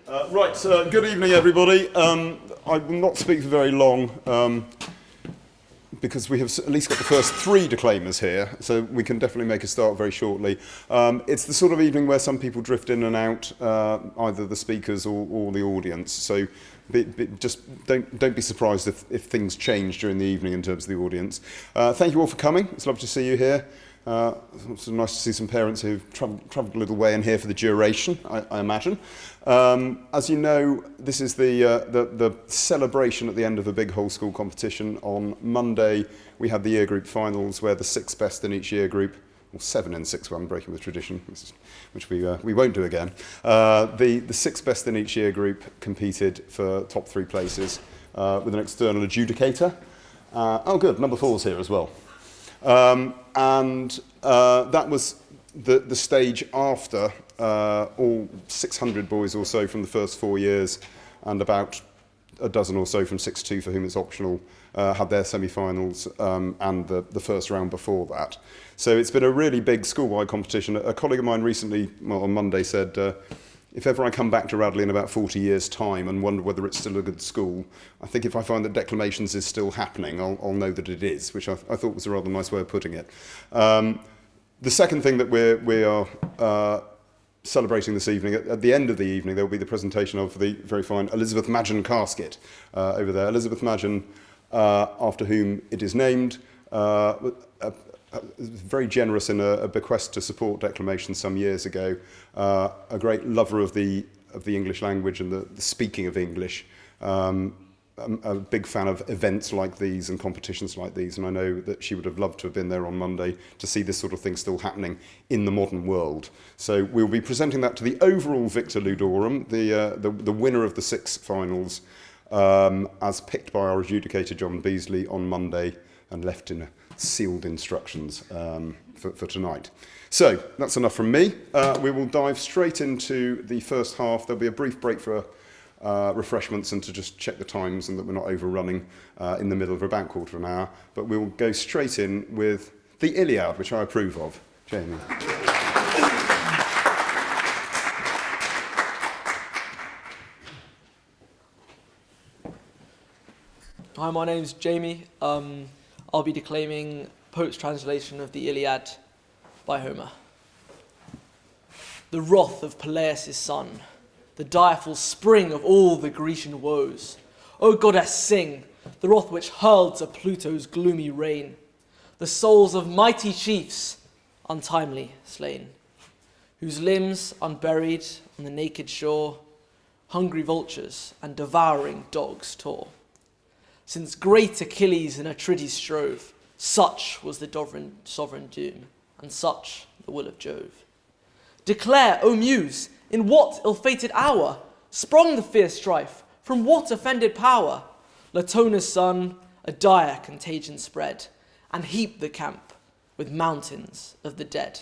Good evening, everybody. I will not speak for very long because we have at least got the first three declaimers here, so we can definitely make a start very shortly. It's the sort of evening where some people drift in and out, either the speakers or the audience, so just don't be surprised if things change during the evening in terms of the audience. Thank you all for coming. It's lovely to see you here. It's nice to see some parents who've travelled a little way in here for the duration, I imagine. As you know, this is the celebration at the end of the big whole school competition. On Monday, we had the year group finals where the 6 best in each year group, or 7 in 6, one breaking with tradition, which we won't do again. The 6 best in each year group competed for top 3 places with an external adjudicator. Oh good, number 4's here as well. That was the stage after all 600 boys or so from the first 4 years and about a dozen or so from 6-2 for whom it's optional had their semi-finals and the first round before that. So it's been a really big school-wide competition. A colleague of mine recently, on Monday, said, if ever I come back to Radley in about 40 years' time and wonder whether it's still a good school, I think if I find that Declamations is still happening, I'll know that it is, which I thought was a rather nice way of putting it. The second thing that we are celebrating this evening, at the end of the evening, there will be the presentation of the very fine Elizabeth Madgen casket over there. Elizabeth Madgen, after whom it is named, very generous in a bequest to support Declamation some years ago, a great lover of the English language and the speaking of English, a big fan of events like these and competitions like these, and I know that she would have loved to have been there on Monday to see this sort of thing still happening in the modern world. So we'll be presenting that to the overall Victor Ludorum, the winner of the 6 finals, as picked by our adjudicator John Beasley on Monday and left in sealed instructions for tonight. So that's enough from me. We will dive straight into the first half. There'll be a brief break for refreshments and to just check the times and that we're not overrunning in the middle of about quarter of an hour. But we will go straight in with the Iliad, which I approve of. Jamie. Hi, my name's Jamie. I'll be declaiming Pope's translation of the Iliad by Homer. The wrath of Peleus' son, the direful spring of all the Grecian woes. O goddess, sing, the wrath which hurled to Pluto's gloomy reign, the souls of mighty chiefs untimely slain, whose limbs unburied on the naked shore, hungry vultures and devouring dogs tore. Since great Achilles and Atrides strove, such was the sovereign doom, and such the will of Jove. Declare, O Muse, in what ill-fated hour sprung the fierce strife, from what offended power? Latona's son a dire contagion spread, and heaped the camp with mountains of the dead.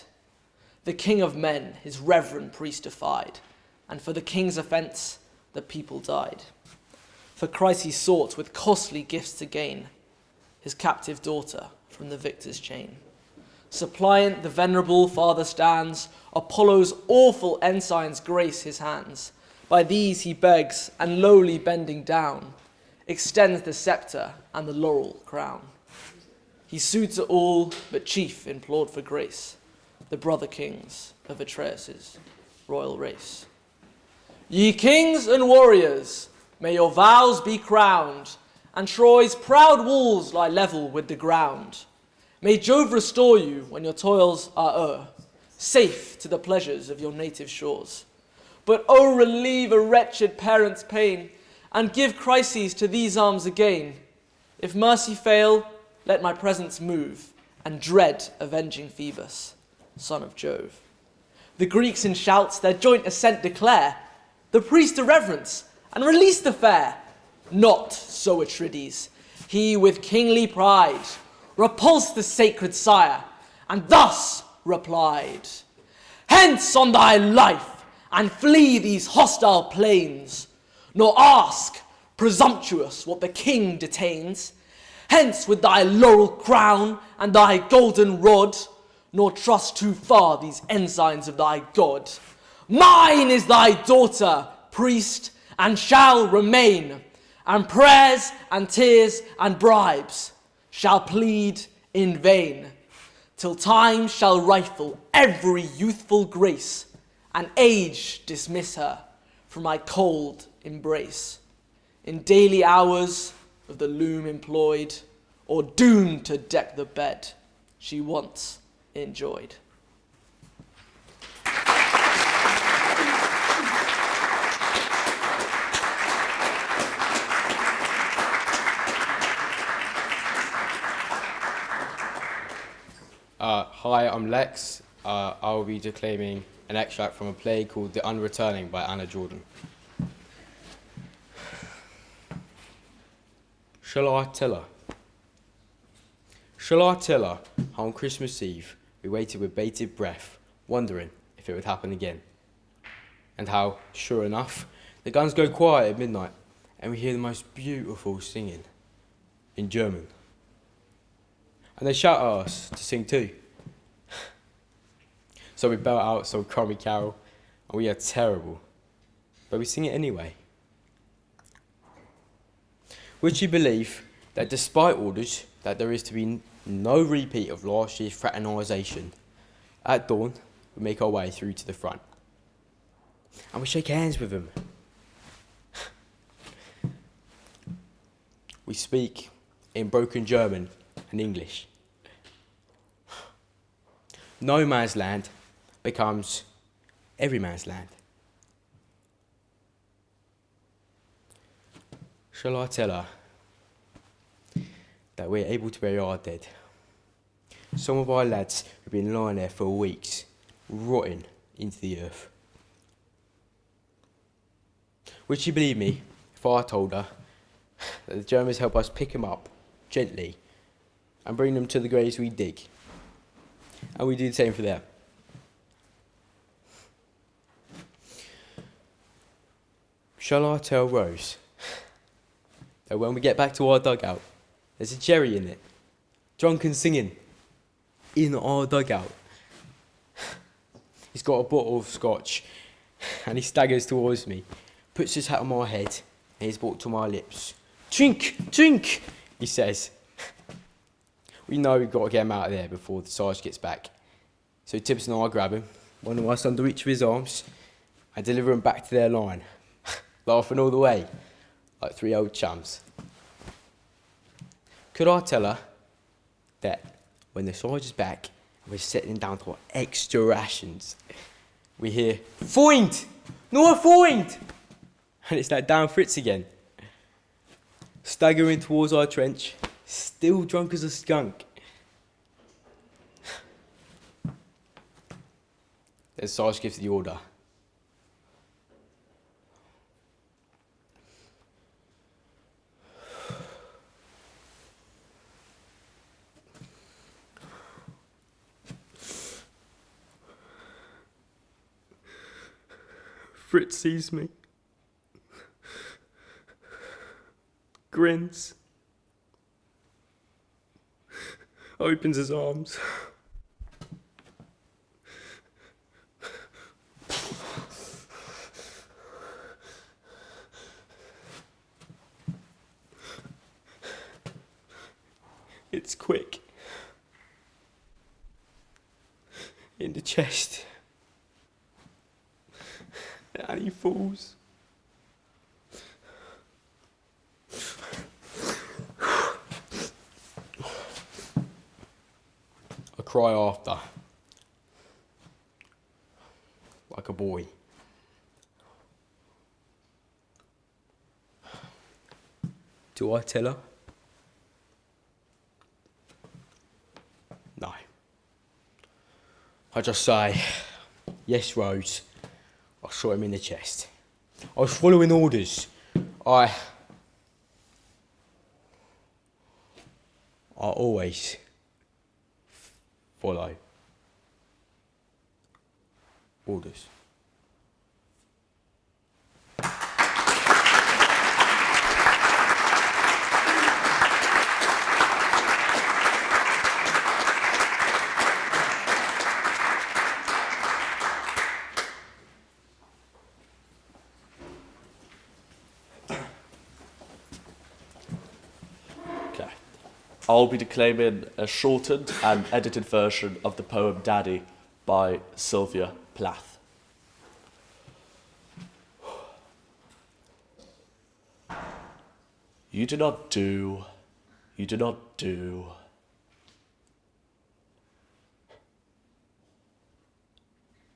The king of men his reverend priest defied, and for the king's offence the people died. For Christ he sought with costly gifts to gain his captive daughter from the victor's chain. Suppliant the venerable father stands, Apollo's awful ensigns grace his hands. By these he begs, and lowly bending down, extends the sceptre and the laurel crown. He sued to all, but chief implored for grace, the brother kings of Atreus' royal race. Ye kings and warriors, may your vows be crowned, and Troy's proud walls lie level with the ground. May Jove restore you when your toils are o'er, safe to the pleasures of your native shores. But oh, relieve a wretched parent's pain, and give Chryses to these arms again. If mercy fail, let my presence move, and dread avenging Phoebus, son of Jove. The Greeks in shouts their joint assent declare, the priest to reverence, and release the fair. Not so Atrides. He with kingly pride repulsed the sacred sire, and thus replied, hence on thy life, and flee these hostile plains, nor ask, presumptuous, what the king detains. Hence with thy laurel crown and thy golden rod, nor trust too far these ensigns of thy God. Mine is thy daughter, priest, and shall remain, and prayers and tears and bribes shall plead in vain, till time shall rifle every youthful grace, and age dismiss her from my cold embrace. In daily hours of the loom employed, or doomed to deck the bed she once enjoyed. Hi, I'm Lex. I will be declaiming an extract from a play called The Unreturning by Anna Jordan. Shall I tell her? Shall I tell her how on Christmas Eve we waited with bated breath, wondering if it would happen again? And how, sure enough, the guns go quiet at midnight and we hear the most beautiful singing in German. And they shout at us to sing too. So we belt out some crummy carol, and we are terrible, but we sing it anyway. Would you believe that despite orders that there is to be no repeat of last year's fraternisation, at dawn we make our way through to the front, and we shake hands with them. We speak in broken German and English. No man's land becomes every man's land. Shall I tell her that we're able to bury our dead? Some of our lads have been lying there for weeks, rotting into the earth. Would she believe me if I told her that the Germans help us pick them up gently and bring them to the graves we dig? And we do the same for them. Shall I tell Rose that when we get back to our dugout, there's a cherry in it, drunk and singing, in our dugout? He's got a bottle of scotch, and he staggers towards me, puts his hat on my head, and his bottle to my lips. Drink, drink, he says. We know we've got to get him out of there before the Sarge gets back. So Tibbs and I grab him, one of us under each of his arms, and deliver him back to their line, laughing all the way, like three old chums. Could I tell her that when the Sarge is back and we're settling down to our extra rations, we hear, "Freund! No Freund!" And it's that damn Fritz again, staggering towards our trench, still drunk as a skunk. Then Sarge gives the order. Fritz sees me, grins, opens his arms. It's quick. In the chest. And he falls. I cry after, like a boy. Do I tell her? No. I just say, "Yes, Rose, I shot him in the chest. I was following orders. I always follow orders." I'll be declaiming a shortened and edited version of the poem Daddy by Sylvia Plath. You do not do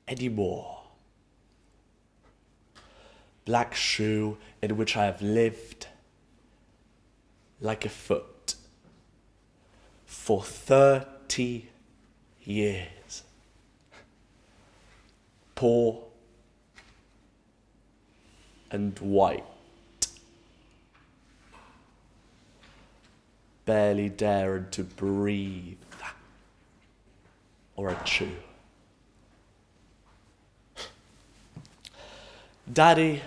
anymore. Black shoe in which I have lived like a foot for 30 years. Poor and white. Barely daring to breathe or a chew. Daddy,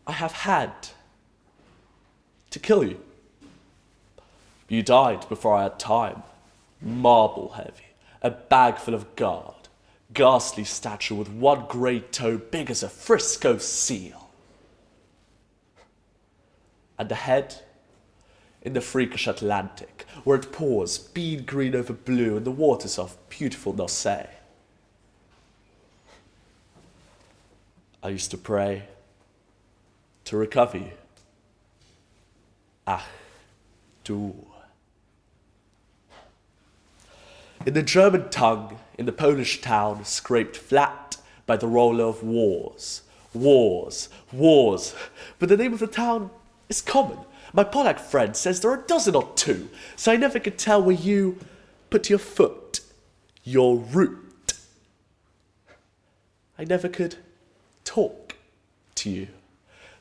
I have had to kill you. You died before I had time. Marble heavy, a bag full of guard, ghastly stature with one great toe big as a Frisco seal. And a head in the freakish Atlantic, where it pours bead green over blue in the waters of beautiful Marseille. I used to pray to recover you. Ach, du. In the German tongue, in the Polish town, scraped flat by the roller of wars. Wars, wars. But the name of the town is common. My Polack friend says there are a dozen or two, so I never could tell where you put your foot, your root. I never could talk to you.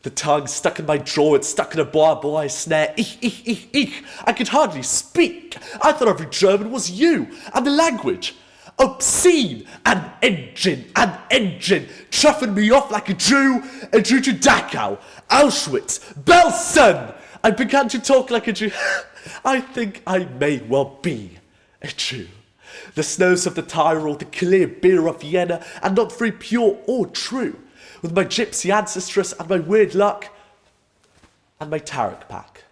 The tongue stuck in my jaw, it's stuck in a barbed wire snare. Ich. I could hardly speak. I thought every German was you, and the language. Obscene, an engine, chuffing me off like a Jew to Dachau, Auschwitz, Belsen. I began to talk like a Jew. I think I may well be a Jew. The snows of the Tyrol, the clear beer of Vienna, and not very pure or true. With my gypsy ancestress and my weird luck, and my tarot pack.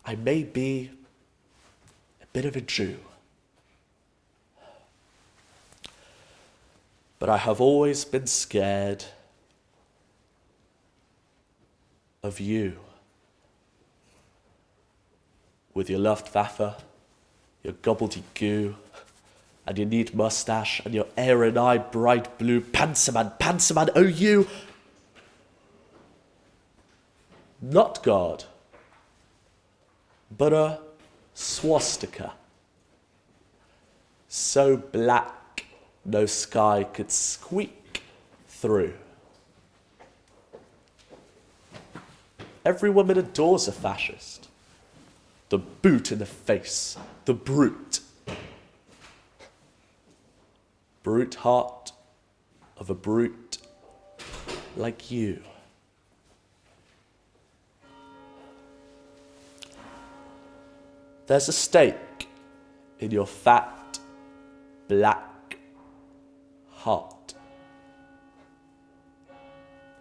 I may be a bit of a Jew. But I have always been scared of you. With your Luftwaffe, your gobbledygoo, and your neat mustache, and your air-and-eye bright blue Panzerman, oh you! Not God, but a swastika. So black, no sky could squeak through. Every woman adores a fascist. The boot in the face, the brute. Brute heart of a brute like you. There's a stake in your fat, black heart.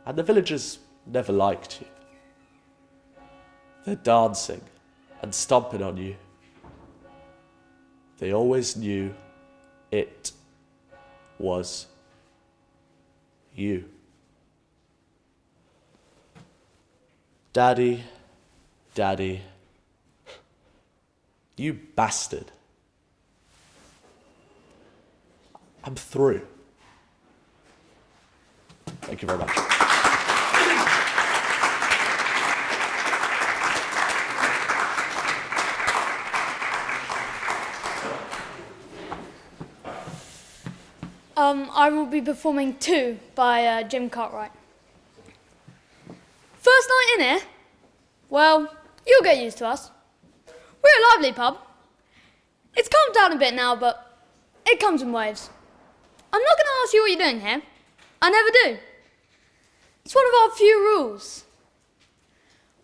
And the villagers never liked you. They're dancing and stomping on you. They always knew it was you. Daddy, you bastard. I'm through. Thank you very much. I will be performing Two by Jim Cartwright. First night in here? Well, you'll get used to us. We're a lively pub. It's calmed down a bit now, but it comes in waves. I'm not going to ask you what you're doing here. I never do. It's one of our few rules.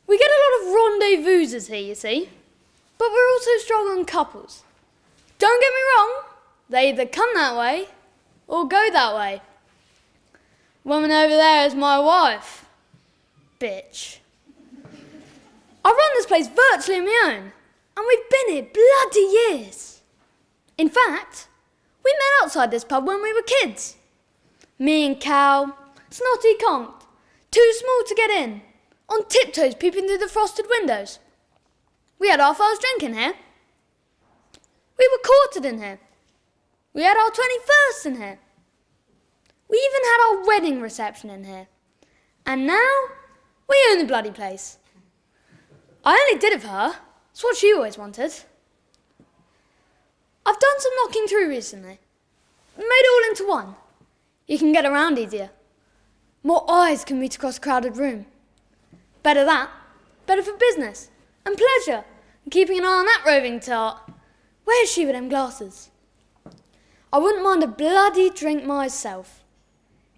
We get a lot of rendezvouses here, you see, but we're also strong on couples. Don't get me wrong, they either come that way or go that way. Woman over there is my wife. Bitch. I run this place virtually on my own, and we've been here bloody years. In fact, we met outside this pub when we were kids. Me and Cal, snotty conked, too small to get in, on tiptoes peeping through the frosted windows. We had our first drink in here. We were courted in here. We had our 21st in here. We even had our wedding reception in here. And now, we own the bloody place. I only did it for her. It's what she always wanted. I've done some knocking through recently. Made it all into one. You can get around easier. More eyes can meet across a crowded room. Better that. Better for business and pleasure and keeping an eye on that roving tart. Where's she with them glasses? I wouldn't mind a bloody drink myself.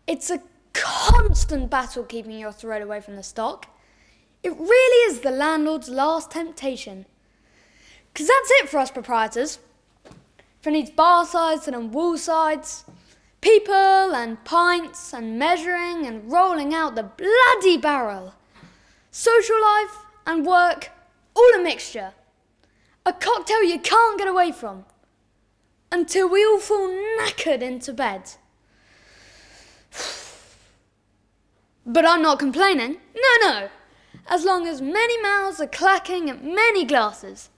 It's a constant battle keeping your throat away from the stock. It really is the landlord's last temptation. 'Cause that's it for us proprietors. From these bar sides and wall sides, people and pints and measuring and rolling out the bloody barrel. Social life and work, all a mixture. A cocktail you can't get away from. Until we all fall knackered into bed. But I'm not complaining. No. As long as many mouths are clacking at many glasses,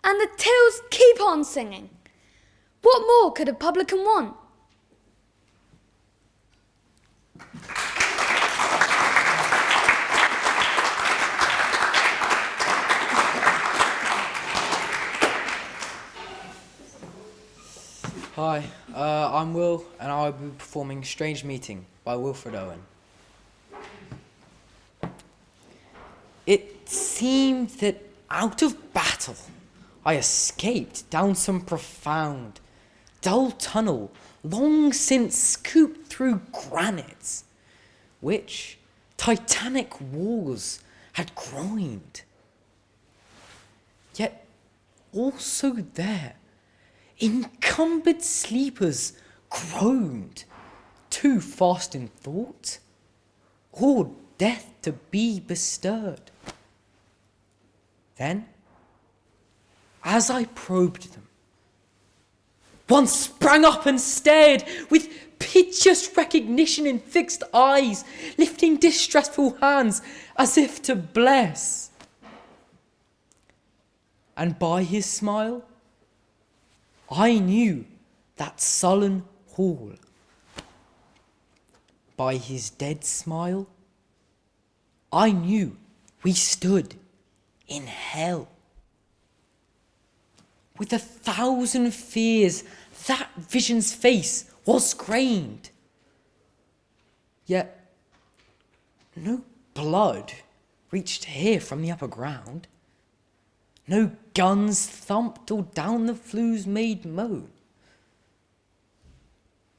and the tills keep on singing. What more could a publican want? Hi, I'm Will, and I will be performing Strange Meeting by Wilfred Owen. It seemed that out of battle, I escaped down some profound, dull tunnel long since scooped through granites, which titanic walls had groined. Yet also there, encumbered sleepers groaned, too fast in thought, or death to be bestirred. Then, as I probed them, one sprang up and stared with piteous recognition in fixed eyes, lifting distressful hands as if to bless. And by his smile, I knew that sullen hall. By his dead smile, I knew we stood in hell. With 1,000 fears, that vision's face was grained. Yet, no blood reached here from the upper ground. No guns thumped or down the flues made moan.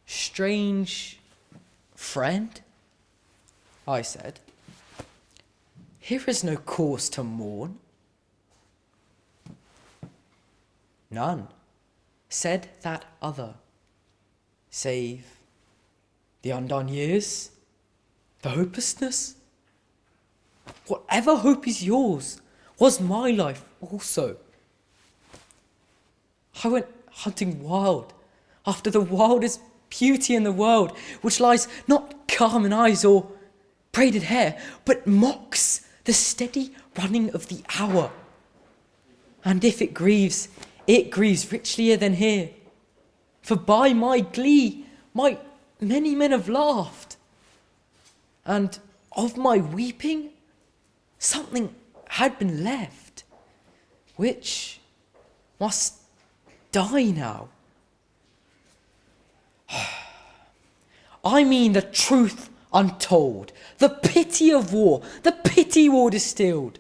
Strange friend, I said, here is no cause to mourn. None, said that other, save the undone years, the hopelessness. Whatever hope is yours was my life also. I went hunting wild after the wildest beauty in the world, which lies not calm in eyes or braided hair, but mocks the steady running of the hour. And if it grieves richlier than here. For by my glee, many men have laughed. And of my weeping, something had been left, which must die now. I mean the truth untold, the pity of war, the pity war distilled.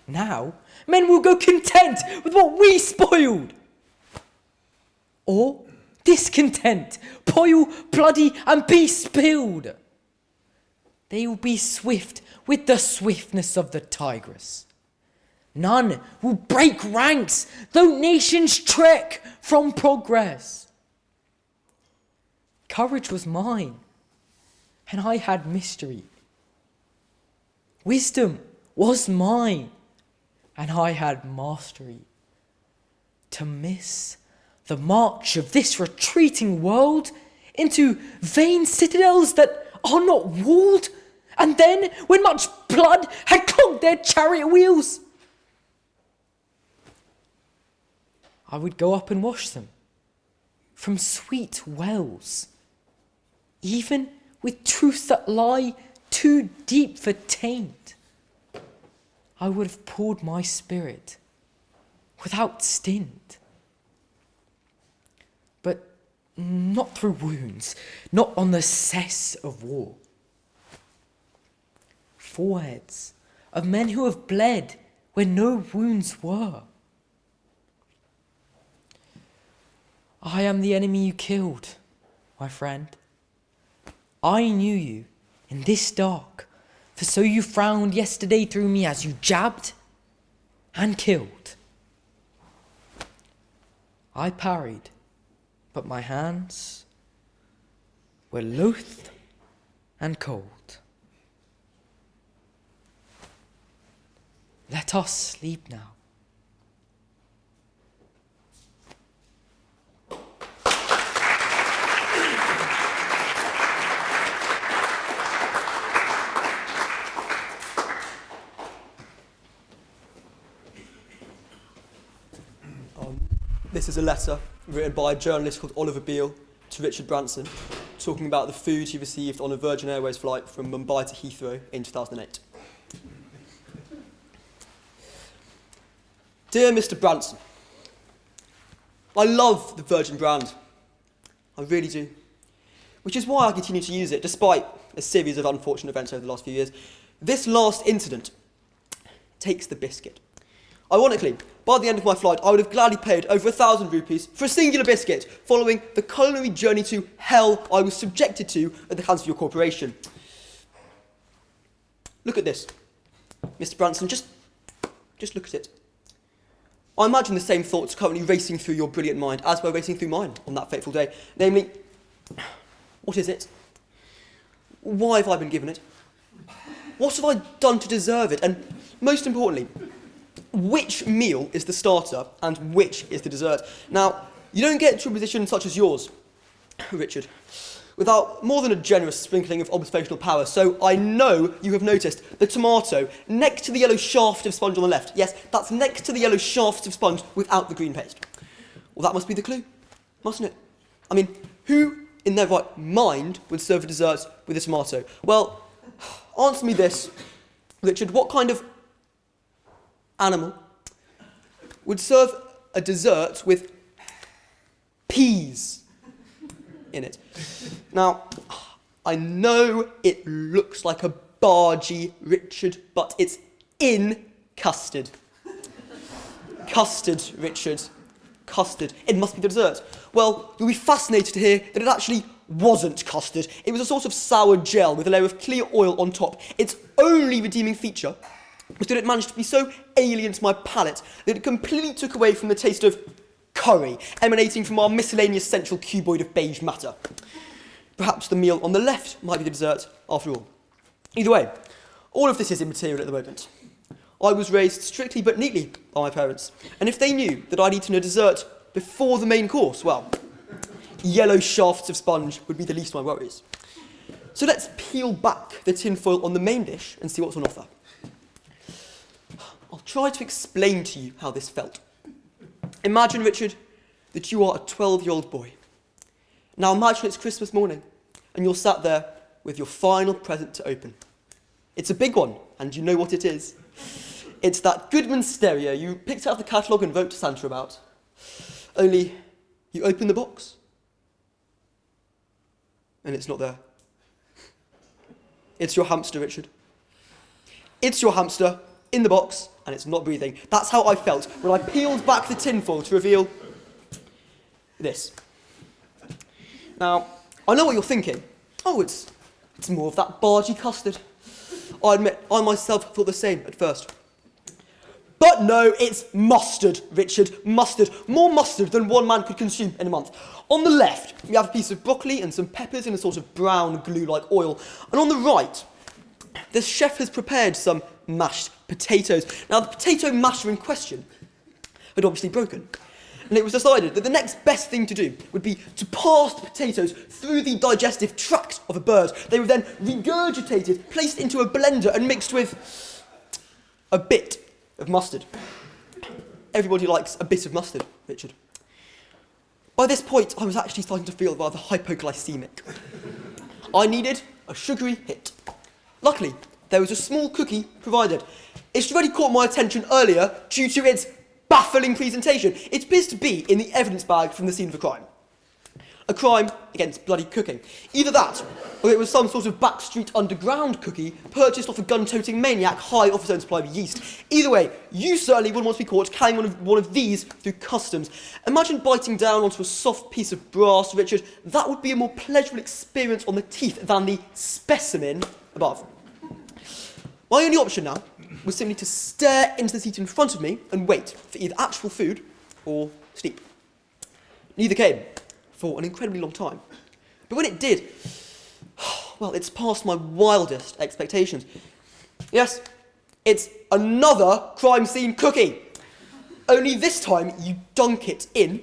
Now, men will go content with what we spoiled. Or discontent, boil, bloody, and be spilled. They will be swift with the swiftness of the tigress. None will break ranks, though nations trek from progress. Courage was mine, and I had mystery. Wisdom was mine, and I had mastery. To miss the march of this retreating world into vain citadels that are not walled, and then, when much blood had clogged their chariot wheels, I would go up and wash them from sweet wells, even with truths that lie too deep for taint. I would have poured my spirit without stint, but not through wounds, not on the cess of war. Foreheads of men who have bled where no wounds were. I am the enemy you killed, my friend. I knew you in this dark, for so you frowned yesterday through me as you jabbed and killed. I parried, but my hands were loath and cold. Let us sleep now. This is a letter written by a journalist called Oliver Beale to Richard Branson, talking about the food he received on a Virgin Airways flight from Mumbai to Heathrow in 2008. Dear Mr. Branson, I love the Virgin brand. I really do. Which is why I continue to use it, despite a series of unfortunate events over the last few years. This last incident takes the biscuit. Ironically, by the end of my flight, I would have gladly paid over 1,000 rupees for a singular biscuit, following the culinary journey to hell I was subjected to at the hands of your corporation. Look at this. Mr. Branson, just look at it. I imagine the same thoughts currently racing through your brilliant mind as were racing through mine on that fateful day. Namely, what is it? Why have I been given it? What have I done to deserve it? And most importantly, which meal is the starter and which is the dessert? Now, you don't get to a position such as yours, Richard, without more than a generous sprinkling of observational power, so I know you have noticed the tomato next to the yellow shaft of sponge on the left. Yes, that's next to the yellow shaft of sponge without the green paste. Well, that must be the clue, mustn't it? I mean, who in their right mind would serve a dessert with a tomato? Well, answer me this, Richard, what kind of animal would serve a dessert with peas in it? Now, I know it looks like a bargee, Richard, but it's in custard. Custard, Richard. Custard. It must be the dessert. Well, you'll be fascinated to hear that it actually wasn't custard. It was a sort of sour gel with a layer of clear oil on top. Its only redeeming feature was that it managed to be so alien to my palate that it completely took away from the taste of curry emanating from our miscellaneous central cuboid of beige matter. Perhaps the meal on the left might be the dessert after all. Either way, all of this is immaterial at the moment. I was raised strictly but neatly by my parents, and if they knew that I'd eaten a dessert before the main course, well, yellow shafts of sponge would be the least of my worries. So let's peel back the tinfoil on the main dish and see what's on offer. I'll try to explain to you how this felt. Imagine, Richard, that you are a 12-year-old boy. Now imagine it's Christmas morning, and you're sat there with your final present to open. It's a big one, and you know what it is. It's that Goodman stereo you picked out of the catalogue and wrote to Santa about. Only you open the box, and it's not there. It's your hamster, Richard. It's your hamster in the box, and it's not breathing. That's how I felt when I peeled back the tinfoil to reveal this. Now, I know what you're thinking. Oh, it's more of that bargee custard. I admit, I myself thought the same at first. But no, it's mustard, Richard, mustard. More mustard than one man could consume in a month. On the left, we have a piece of broccoli and some peppers in a sort of brown glue-like oil. And on the right, the chef has prepared some mashed potatoes. Now, the potato masher in question had obviously broken, and it was decided that the next best thing to do would be to pass the potatoes through the digestive tract of a bird. They were then regurgitated, placed into a blender, and mixed with a bit of mustard. Everybody likes a bit of mustard, Richard. By this point, I was actually starting to feel rather hypoglycemic. I needed a sugary hit. Luckily, there was a small cookie provided. It's already caught my attention earlier due to its baffling presentation. It appears to be in the evidence bag from the scene of a crime. A crime against bloody cooking. Either that, or it was some sort of backstreet underground cookie purchased off a gun-toting maniac high off his own supply of yeast. Either way, you certainly wouldn't want to be caught carrying one of these through customs. Imagine biting down onto a soft piece of brass, Richard. That would be a more pleasurable experience on the teeth than the specimen above. My only option now was simply to stare into the seat in front of me and wait for either actual food or sleep. Neither came for an incredibly long time. But when it did, well, it's past my wildest expectations. Yes, it's another crime scene cookie. Only this time you dunk it in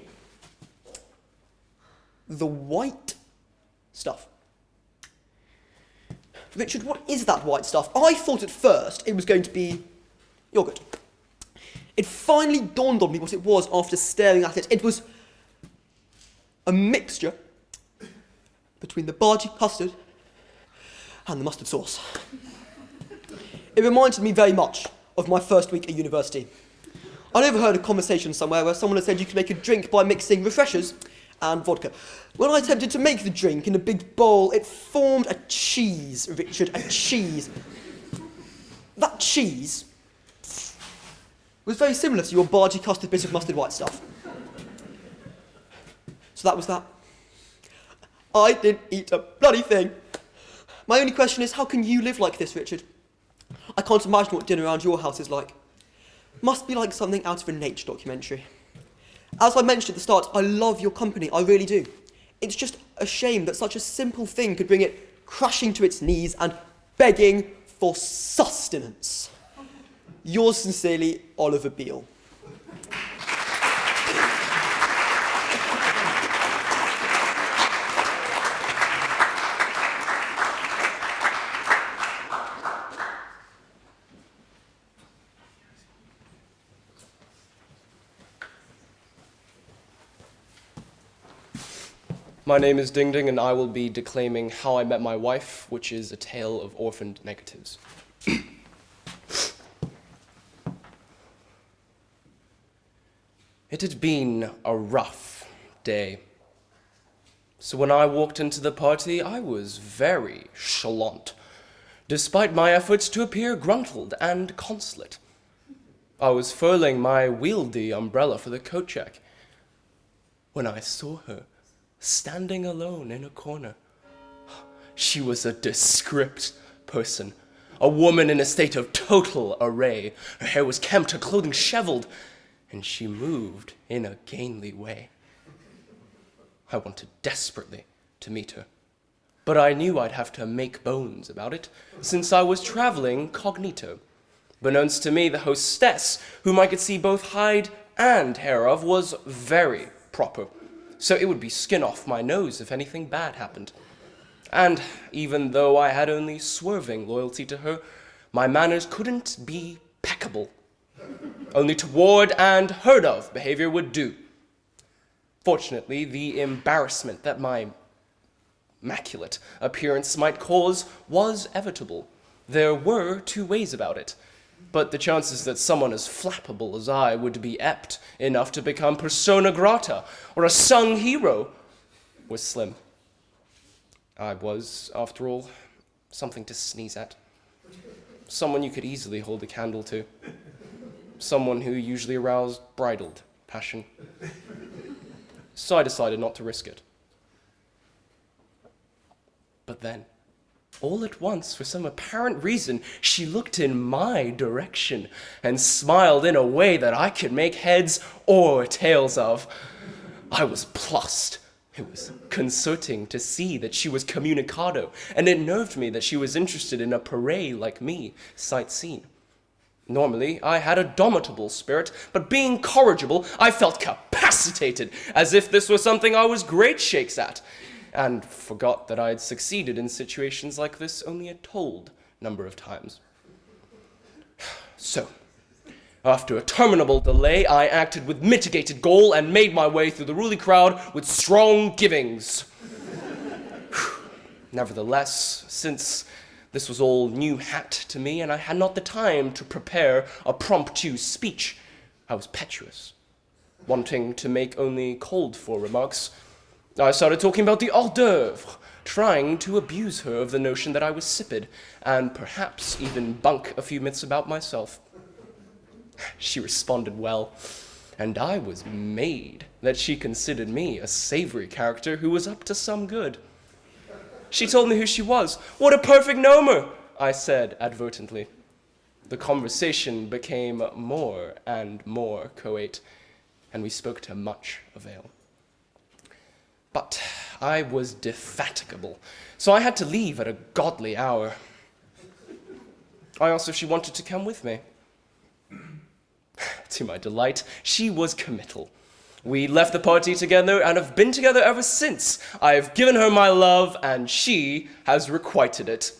the white stuff. Richard, what is that white stuff? I thought at first it was going to be yoghurt. It finally dawned on me what it was after staring at it. It was a mixture between the bhaji custard and the mustard sauce. It reminded me very much of my first week at university. I'd overheard a conversation somewhere where someone had said you could make a drink by mixing refreshers and vodka. When I attempted to make the drink in a big bowl, it formed a cheese, Richard, a cheese. That cheese was very similar to your bhaji custard bit of mustard white stuff. So that was that. I didn't eat a bloody thing. My only question is, how can you live like this, Richard? I can't imagine what dinner around your house is like. Must be like something out of a nature documentary. As I mentioned at the start, I love your company, I really do. It's just a shame that such a simple thing could bring it crashing to its knees and begging for sustenance. Yours sincerely, Oliver Beale. My name is Ding Ding, and I will be declaiming How I Met My Wife, which is a tale of orphaned negatives. It had been a rough day. So when I walked into the party, I was very chalant, despite my efforts to appear gruntled and consulate. I was furling my wieldy umbrella for the coat check when I saw her standing alone in a corner. She was a descript person, a woman in a state of total array. Her hair was kempt, her clothing shoveled, and she moved in a gainly way. I wanted desperately to meet her, but I knew I'd have to make bones about it, since I was traveling cognito. Beknownst to me, the hostess, whom I could see both hide and hair of, was very proper. So it would be skin off my nose if anything bad happened. And even though I had only swerving loyalty to her, my manners couldn't be peccable. Only toward and heard of behavior would do. Fortunately, the embarrassment that my immaculate appearance might cause was evitable. There were two ways about it, but the chances that someone as flappable as I would be apt enough to become persona grata or a sung hero was slim. I was, after all, something to sneeze at. Someone you could easily hold a candle to. Someone who usually aroused bridled passion. So I decided not to risk it. But then, all at once, for some apparent reason, she looked in my direction and smiled in a way that I could make heads or tails of. I was plussed. It was concerting to see that she was communicado, and it nerved me that she was interested in a parade like me, sight seen. Normally, I had a domitable spirit, but being corrigible, I felt capacitated, as if this was something I was great shakes at, and forgot that I had succeeded in situations like this only a told number of times. So, after a terminable delay, I acted with mitigated gall and made my way through the ruly crowd with strong givings. Nevertheless, since this was all new hat to me and I had not the time to prepare a promptu speech, I was petuous, wanting to make only called-for remarks. I started talking about the hors d'oeuvre, trying to abuse her of the notion that I was sippid, and perhaps even bunk a few myths about myself. She responded well, and I was made that she considered me a savory character who was up to some good. She told me who she was. What a perfect nomer, I said advertently. The conversation became more and more coate, and we spoke to much avail. But I was defatigable, so I had to leave at a godly hour. I asked if she wanted to come with me. To my delight, she was committal. We left the party together and have been together ever since. I have given her my love, and she has requited it.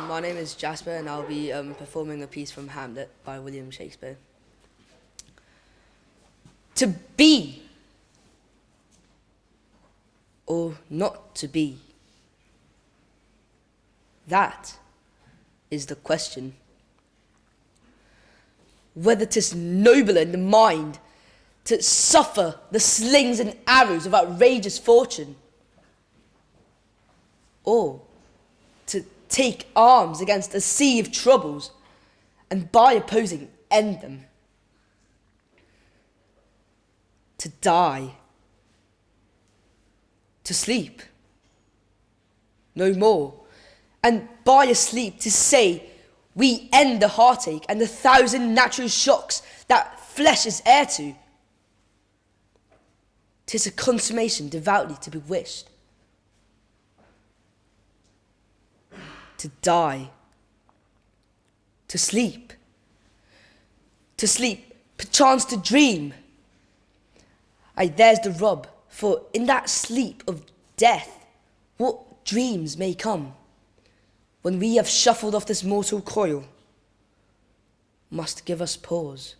My name is Jasper, and I'll be performing a piece from Hamlet by William Shakespeare. To be or not to be, that is the question. Whether 'tis nobler in the mind to suffer the slings and arrows of outrageous fortune, or to take arms against a sea of troubles and by opposing end them. To die, to sleep, no more, and by a sleep to say we end the heartache and the thousand natural shocks that flesh is heir to. 'Tis a consummation devoutly to be wished. To die, to sleep, perchance to dream. Aye, there's the rub, for in that sleep of death, what dreams may come, when we have shuffled off this mortal coil, must give us pause.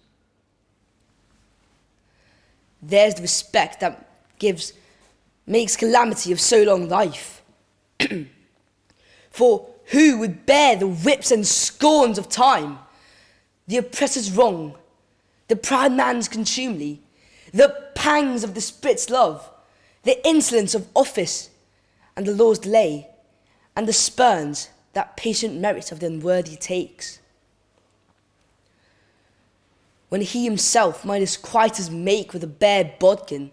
There's the respect that makes calamity of so long life. For who would bear the whips and scorns of time, the oppressor's wrong, the proud man's contumely, the pangs of the spirit's love, the insolence of office, and the law's delay, and the spurns that patient merit of the unworthy takes? When he himself might as quite as make with a bare bodkin,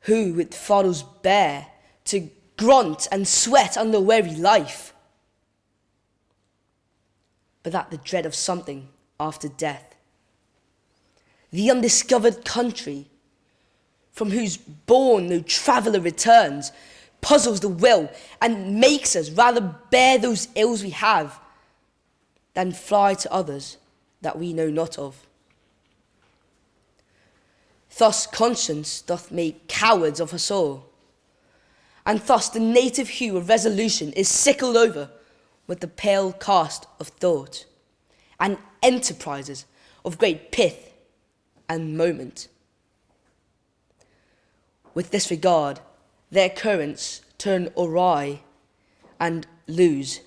who with fathers bear to grunt and sweat under weary life, but that the dread of something after death, the undiscovered country, from whose bourne no traveller returns, puzzles the will and makes us rather bear those ills we have than fly to others that we know not of. Thus conscience doth make cowards of us all, and thus the native hue of resolution is sickled over with the pale cast of thought, and enterprises of great pith and moment. With this regard, their currents turn awry and lose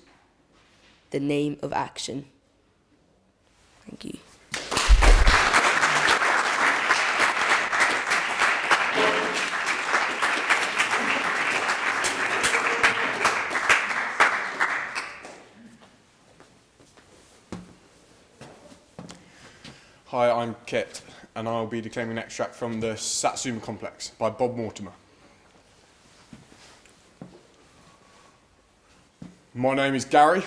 the name of action. Thank you. Hi, I'm Kit, and I'll be declaiming an extract from the Satsuma Complex by Bob Mortimer. My name is Gary.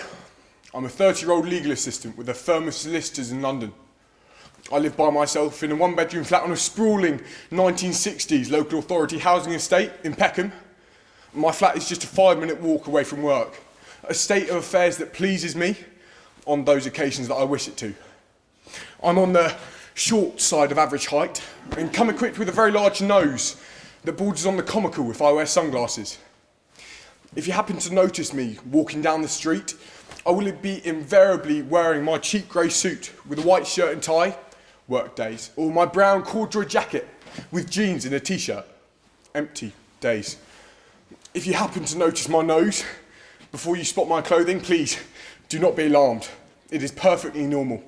I'm a 30-year-old legal assistant with a firm of solicitors in London. I live by myself in a one-bedroom flat on a sprawling 1960s local authority housing estate in Peckham. My flat is just a 5-minute walk away from work, a state of affairs that pleases me on those occasions that I wish it to. I'm on the short side of average height and come equipped with a very large nose that borders on the comical if I wear sunglasses. If you happen to notice me walking down the street, I will be invariably wearing my cheap grey suit with a white shirt and tie, work days, or my brown corduroy jacket with jeans and a t-shirt, empty days. If you happen to notice my nose before you spot my clothing, please do not be alarmed. It is perfectly normal.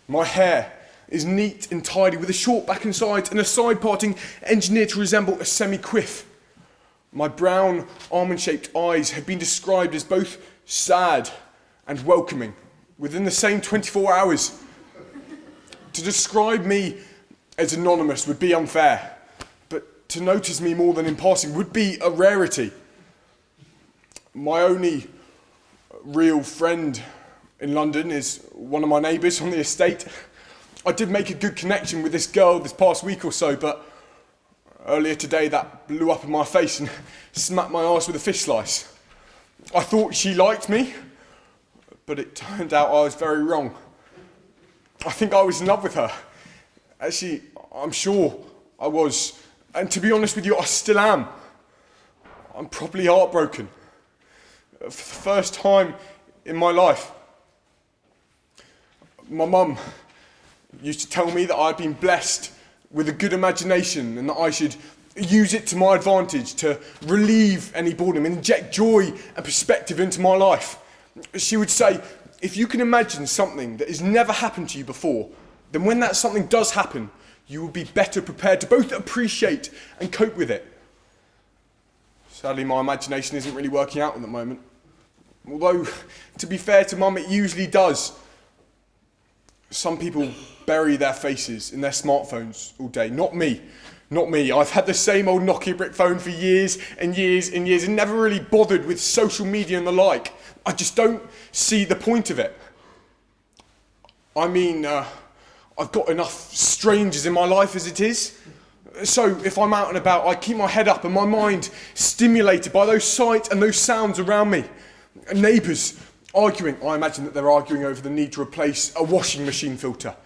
My hair is neat and tidy with a short back and sides and a side parting engineered to resemble a semi-quiff. My brown almond-shaped eyes have been described as both sad and welcoming within the same 24 hours. To describe me as anonymous would be unfair, but to notice me more than in passing would be a rarity. My only real friend in London is one of my neighbours on the estate. I did make a good connection with this girl this past week or so, but earlier today that blew up in my face and smacked my arse with a fish slice. I thought she liked me, but it turned out I was very wrong. I think I was in love with her. Actually, I'm sure I was. And to be honest with you, I still am. I'm probably heartbroken. For the first time in my life. My mum used to tell me that I'd been blessed with a good imagination and that I should use it to my advantage to relieve any boredom, inject joy and perspective into my life. She would say, if you can imagine something that has never happened to you before, then when that something does happen, you will be better prepared to both appreciate and cope with it. Sadly, my imagination isn't really working out at the moment. Although, to be fair to Mum, it usually does. Some people bury their faces in their smartphones all day. Not me. Not me. I've had the same old Nokia brick phone for years and years and years and never really bothered with social media and the like. I just don't see the point of it. I mean, I've got enough strangers in my life as it is. So if I'm out and about, I keep my head up and my mind stimulated by those sights and those sounds around me. Neighbours arguing. I imagine that they're arguing over the need to replace a washing machine filter.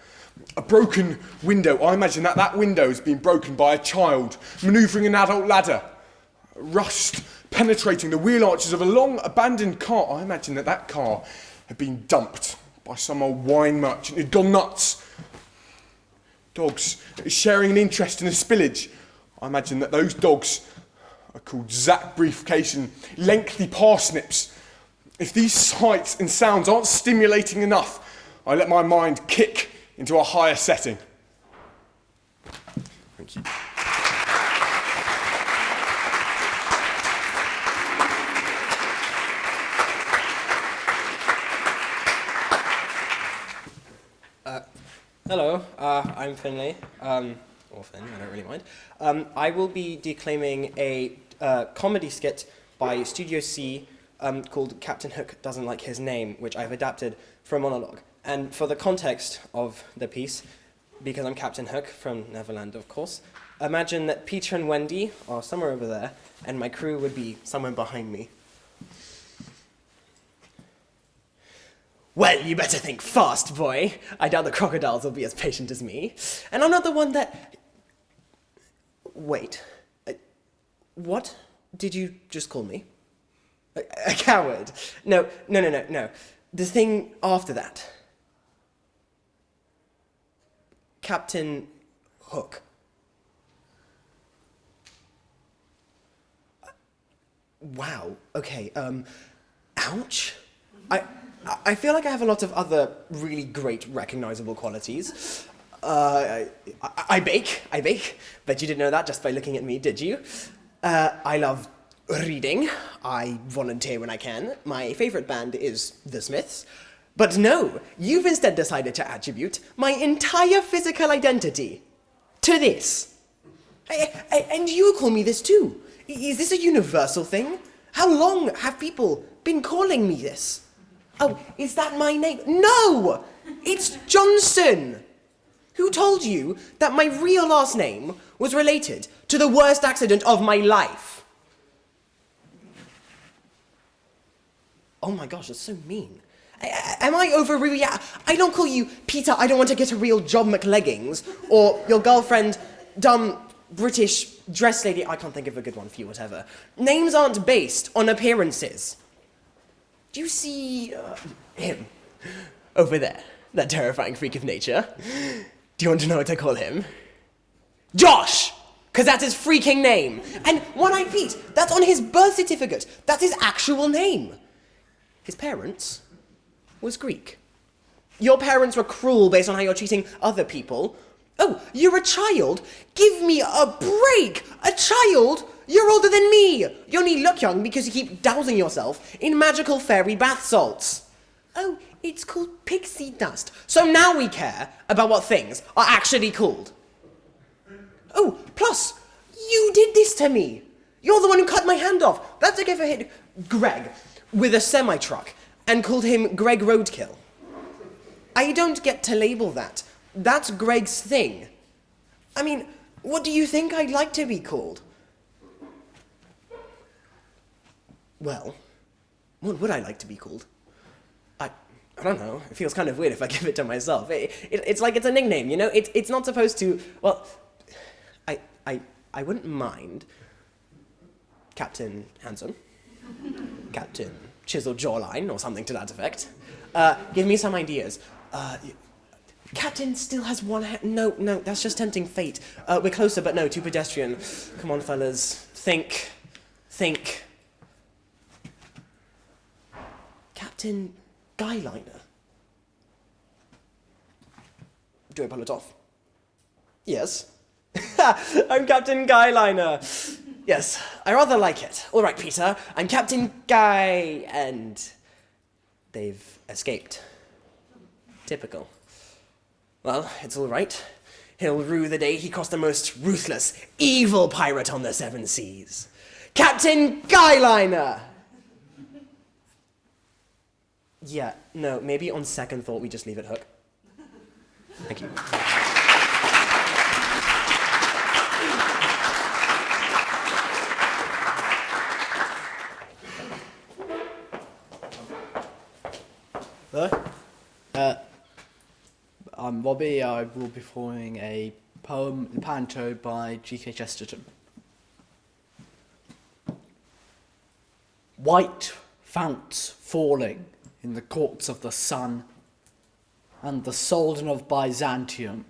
A broken window. I imagine that that window has been broken by a child manoeuvring an adult ladder. Rust penetrating the wheel arches of a long abandoned car. I imagine that that car had been dumped by some old wine merchant who'd gone nuts. Dogs sharing an interest in a spillage. I imagine that those dogs are called Zach Briefcase and Lengthy Parsnips. If these sights and sounds aren't stimulating enough, I let my mind kick into a higher setting. Thank you. Hello, I'm Finlay, or Finn, I don't really mind. I will be declaiming a comedy skit by Studio C called Captain Hook Doesn't Like His Name, which I've adapted from a monologue. And for the context of the piece, because I'm Captain Hook from Neverland, of course, imagine that Peter and Wendy are somewhere over there, and my crew would be somewhere behind me. Well, you better think fast, boy. I doubt the crocodiles will be as patient as me. And I'm not the one that... Wait. What did you just call me? A coward? No. The thing after that. Captain Hook. Wow. Okay, ouch. I feel like I have a lot of other really great recognizable qualities. I bake. Bet you didn't know that just by looking at me, did you? I love reading. I volunteer when I can. My favorite band is The Smiths. But no, you've instead decided to attribute my entire physical identity to this. And you call me this too. Is this a universal thing? How long have people been calling me this? Oh, is that my name? No! It's Johnson! Who told you that my real last name was related to the worst accident of my life? Oh my gosh, that's so mean. Am I overreacting? I don't call you Peter, I don't want to get a real job McLeggings, or your girlfriend, dumb British dress lady. I can't think of a good one for you, whatever. Names aren't based on appearances. Do you see him over there? That terrifying freak of nature? Do you want to know what I call him? Josh! Because that's his freaking name. And One-Eyed Pete, that's on his birth certificate. That's his actual name. His parents was Greek. Your parents were cruel based on how you're treating other people. Oh, you're a child? Give me a break! A child? You're older than me! You only look young because you keep dousing yourself in magical fairy bath salts. Oh, it's called pixie dust. So now we care about what things are actually called. Oh, plus, you did this to me. You're the one who cut my hand off. That's like if I hit Greg with a semi-truck and called him Greg Roadkill. I don't get to label that. That's Greg's thing. I mean, what do you think I'd like to be called? Well, what would I like to be called? I don't know. It feels kind of weird if I give it to myself. It's like it's a nickname, you know? It's not supposed to... Well, I wouldn't mind Captain Handsome, Captain Chiseled Jawline, or something to that effect. Give me some ideas. Captain still has one hand. No, that's just tempting fate. We're closer, but no, too pedestrian. Come on, fellas. Think. Captain Guyliner. Do I pull it off? Yes. I'm Captain Guyliner. Yes, I rather like it. All right, Peter, I'm Captain Guy, and they've escaped. Typical. Well, it's all right. He'll rue the day he crossed the most ruthless, evil pirate on the seven seas. Captain Guyliner! Yeah, no, maybe on second thought we just leave it hook. Thank you. Hello? I'm Robbie. I will be performing a poem, The Panto, by G.K. Chesterton. White founts falling in the courts of the sun, and the Soldan of Byzantium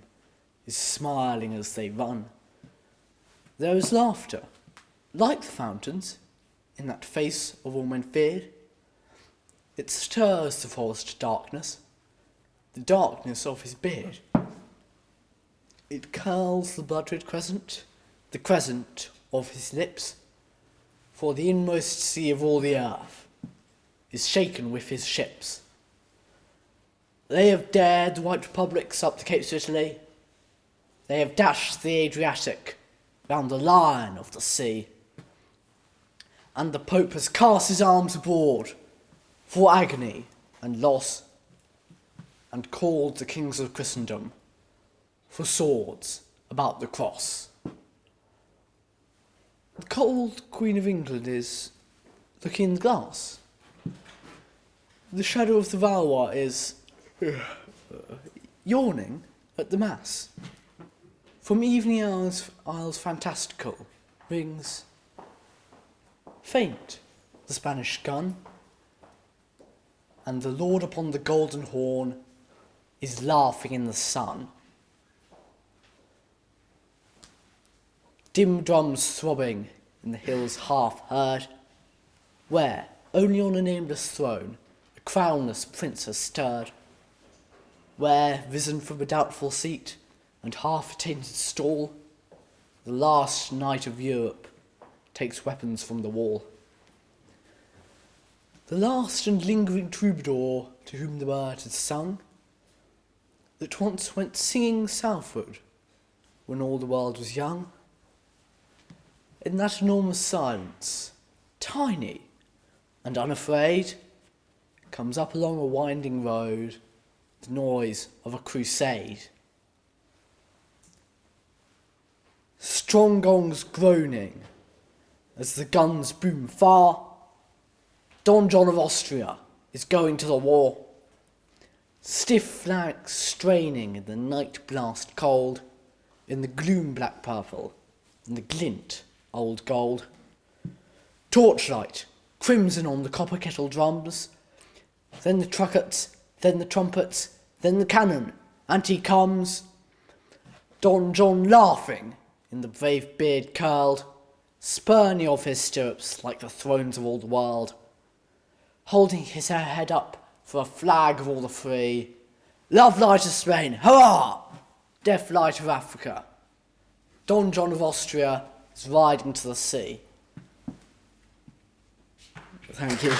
is smiling as they run. There is laughter, like the fountains, in that face of all men feared. It stirs the forest darkness, the darkness of his beard. It curls the blood-red crescent, the crescent of his lips, for the inmost sea of all the earth is shaken with his ships. They have dared the white republics up the capes of Italy. They have dashed the Adriatic round the line of the sea. And the Pope has cast his arms abroad for agony and loss, and called the kings of Christendom for swords about the cross. The cold Queen of England is looking in the glass. The shadow of the Valois is yawning at the mass. From evening isles fantastical rings faint the Spanish gun, and the Lord upon the golden horn is laughing in the sun. Dim drums throbbing in the hills half heard, where, only on a nameless throne, a crownless prince has stirred, where, risen from a doubtful seat and half-attainted stall, the last knight of Europe takes weapons from the wall. The last and lingering troubadour to whom the bird had sung, that once went singing southward when all the world was young. In that enormous silence, tiny and unafraid, comes up along a winding road, the noise of a crusade. Strong gongs groaning as the guns boom far. Don John of Austria is going to the war. Stiff flanks straining in the night blast cold, in the gloom black purple, in the glint old gold. Torchlight, crimson on the copper kettle drums, then the truckets, then the trumpets, then the cannon, and he comes. Don John laughing, in the brave beard curled, spurning off his stirrups like the thrones of all the world, holding his head up for a flag of all the free. Love light of Spain, hurrah! Death light of Africa. Don John of Austria is riding to the sea. Thank you.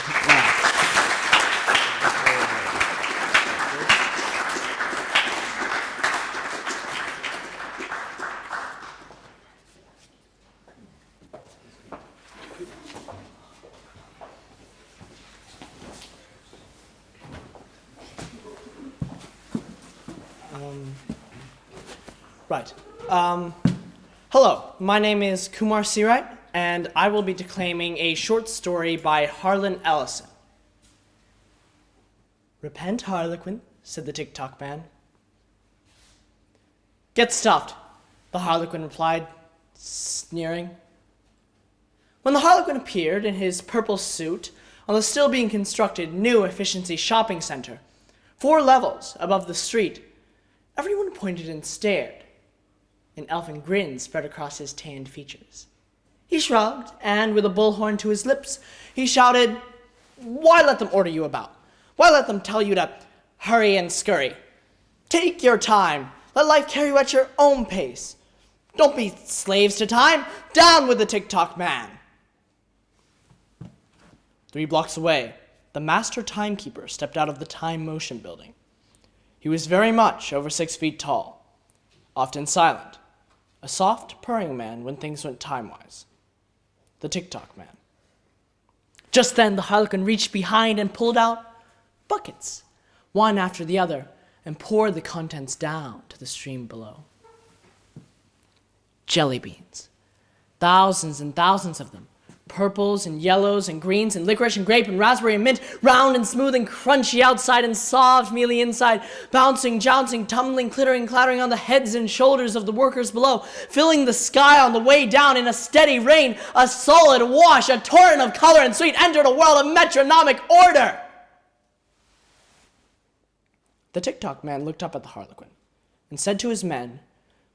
Right. Hello, my name is Kumar Seawright, and I will be declaiming a short story by Harlan Ellison. Repent, Harlequin, said the TikTok man. Get stuffed, the Harlequin replied, sneering. When the Harlequin appeared in his purple suit on the still being constructed new efficiency shopping center, 4 levels above the street, everyone pointed and stared. An elfin grin spread across his tanned features. He shrugged, and with a bullhorn to his lips, he shouted, "Why let them order you about? Why let them tell you to hurry and scurry? Take your time. Let life carry you at your own pace. Don't be slaves to time. Down with the TikTok man." 3 blocks away, the master timekeeper stepped out of the Time Motion building. He was very much over 6 feet tall, often silent, a soft, purring man when things went time-wise. The TikTok man. Just then, the Harlequin reached behind and pulled out buckets, one after the other, and poured the contents down to the stream below. Jelly beans. Thousands and thousands of them. Purples and yellows and greens and licorice and grape and raspberry and mint, round and smooth and crunchy outside and soft, mealy inside, bouncing, jouncing, tumbling, clittering, clattering on the heads and shoulders of the workers below, filling the sky on the way down in a steady rain, a solid wash, a torrent of color and sweet entered a world of metronomic order. The TikTok man looked up at the Harlequin and said to his men,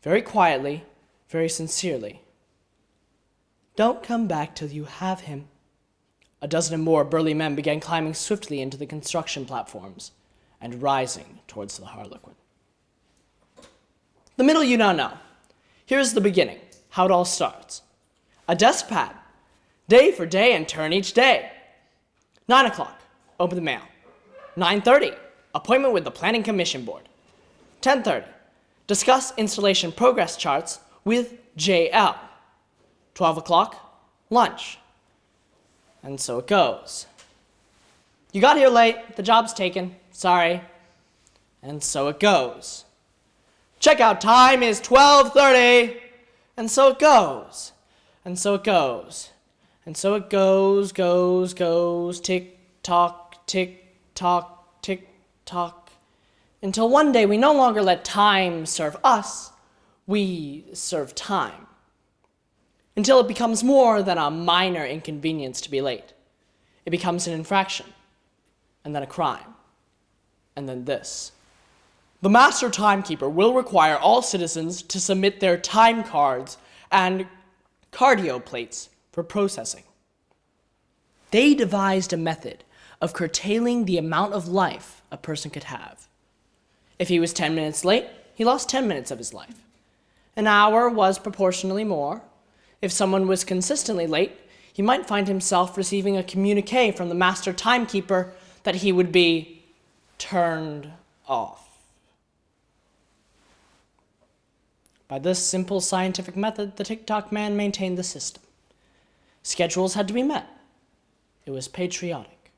very quietly, very sincerely, "Don't come back till you have him." A dozen and more burly men began climbing swiftly into the construction platforms and rising towards the Harlequin. The middle you now know. Here's the beginning, how it all starts. A desk pad, day for day and turn each day. 9 o'clock, open the mail. 9:30, appointment with the Planning Commission Board. 10:30, discuss installation progress charts with JL. 12 o'clock, lunch. And so it goes. You got here late, the job's taken, sorry. And so it goes. Checkout time is 12:30. And so it goes. And so it goes. And so it goes, tick tock, tick tock. Until one day we no longer let time serve us, we serve time. Until it becomes more than a minor inconvenience to be late. It becomes an infraction, and then a crime, and then this. The master timekeeper will require all citizens to submit their time cards and cardio plates for processing. They devised a method of curtailing the amount of life a person could have. If he was 10 minutes late, he lost 10 minutes of his life. An hour was proportionally more. If someone was consistently late, he might find himself receiving a communique from the master timekeeper that he would be turned off. By this simple scientific method, the TikTok man maintained the system. Schedules had to be met. It was patriotic.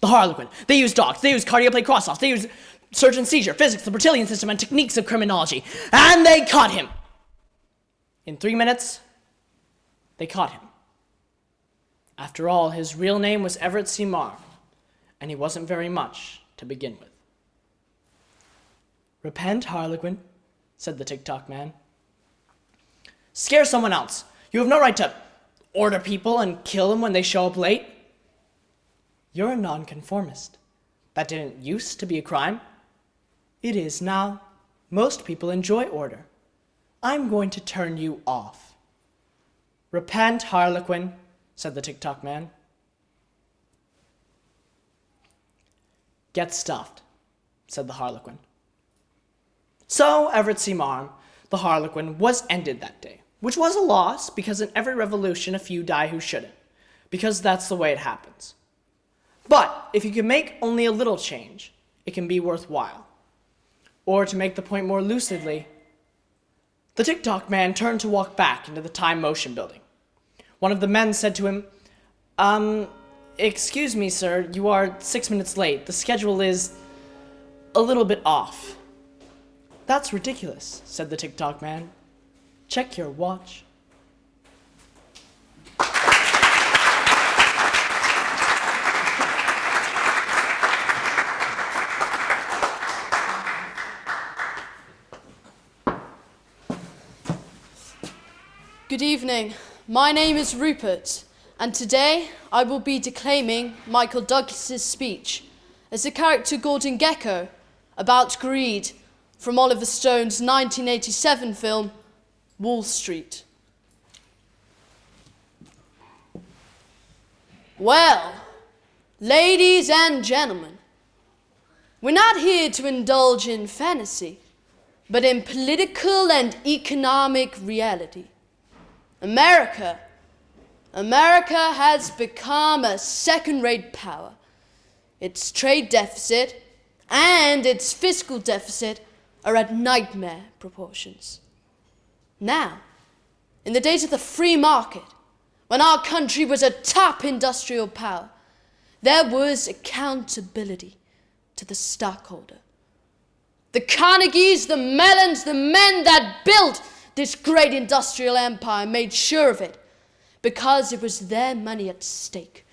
The Harlequin. They use dogs. They use cardioplay cross-offs. They use surgeon seizure, physics, the Bertillon system, and techniques of criminology. And they caught him. In 3 minutes, they caught him. After all, his real name was Everett Seymour, and he wasn't very much to begin with. Repent, Harlequin, said the TikTok man. Scare someone else. You have no right to order people and kill them when they show up late. You're a nonconformist. That didn't used to be a crime. It is now. Most people enjoy order. I'm going to turn you off. Repent, Harlequin, said the TikTok man. Get stuffed, said the Harlequin. So Everett Seymour, the Harlequin, was ended that day, which was a loss because in every revolution a few die who shouldn't, because that's the way it happens. But if you can make only a little change, it can be worthwhile. Or to make the point more lucidly, the TikTok man turned to walk back into the Time Motion building. One of the men said to him, excuse me, sir, you are 6 minutes late. The schedule is a little bit off. That's ridiculous, said the TikTok man. Check your watch. Good evening. My name is Rupert, and today I will be declaiming Michael Douglas's speech as the character Gordon Gekko about greed from Oliver Stone's 1987 film Wall Street. Well, ladies and gentlemen, we're not here to indulge in fantasy, but in political and economic reality. America has become a second-rate power. Its trade deficit and its fiscal deficit are at nightmare proportions. Now, in the days of the free market, when our country was a top industrial power, there was accountability to the stockholder. The Carnegies, the Mellons, the men that built this great industrial empire made sure of it because it was their money at stake.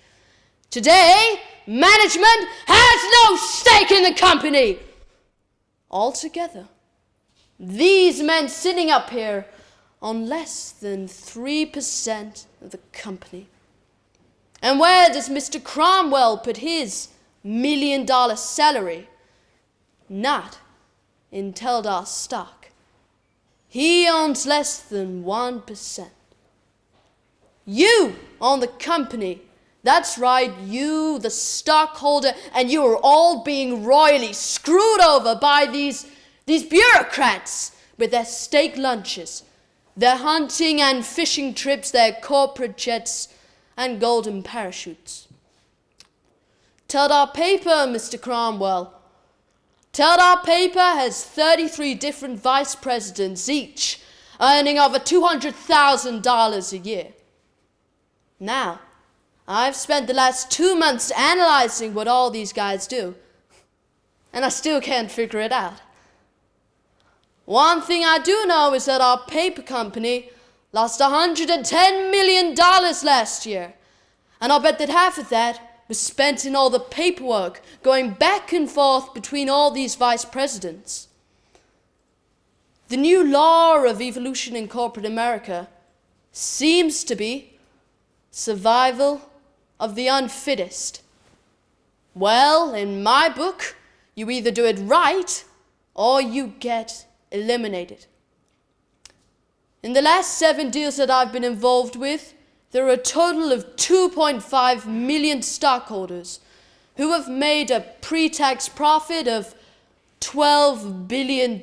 Today, management has no stake in the company. Altogether, these men sitting up here on less than 3% of the company. And where does Mr. Cromwell put his $1 million salary? Not in Teldar stock. He owns less than 1%. You own the company. That's right, you, the stockholder, and you are all being royally screwed over by these bureaucrats with their steak lunches, their hunting and fishing trips, their corporate jets, and golden parachutes. Teldar paper, Mr. Cromwell. Teldar paper has 33 different vice presidents each, earning over $200,000 a year. Now, I've spent the last 2 months analyzing what all these guys do, and I still can't figure it out. One thing I do know is that our paper company lost $110 million last year, and I'll bet that half of that was spent in all the paperwork going back and forth between all these vice presidents. The new law of evolution in corporate America seems to be survival of the unfittest. Well, in my book, you either do it right or you get eliminated. In the last 7 deals that I've been involved with, there are a total of 2.5 million stockholders who have made a pre-tax profit of $12 billion.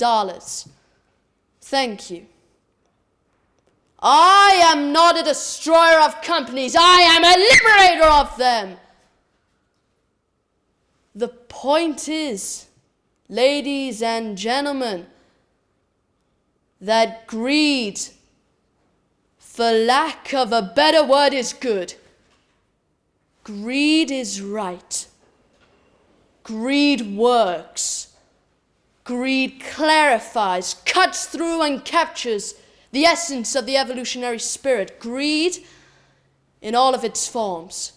Thank you. I am not a destroyer of companies. I am a liberator of them. The point is, ladies and gentlemen, that greed, for lack of a better word, is good. Greed is right. Greed works. Greed clarifies, cuts through, and captures the essence of the evolutionary spirit. Greed in all of its forms.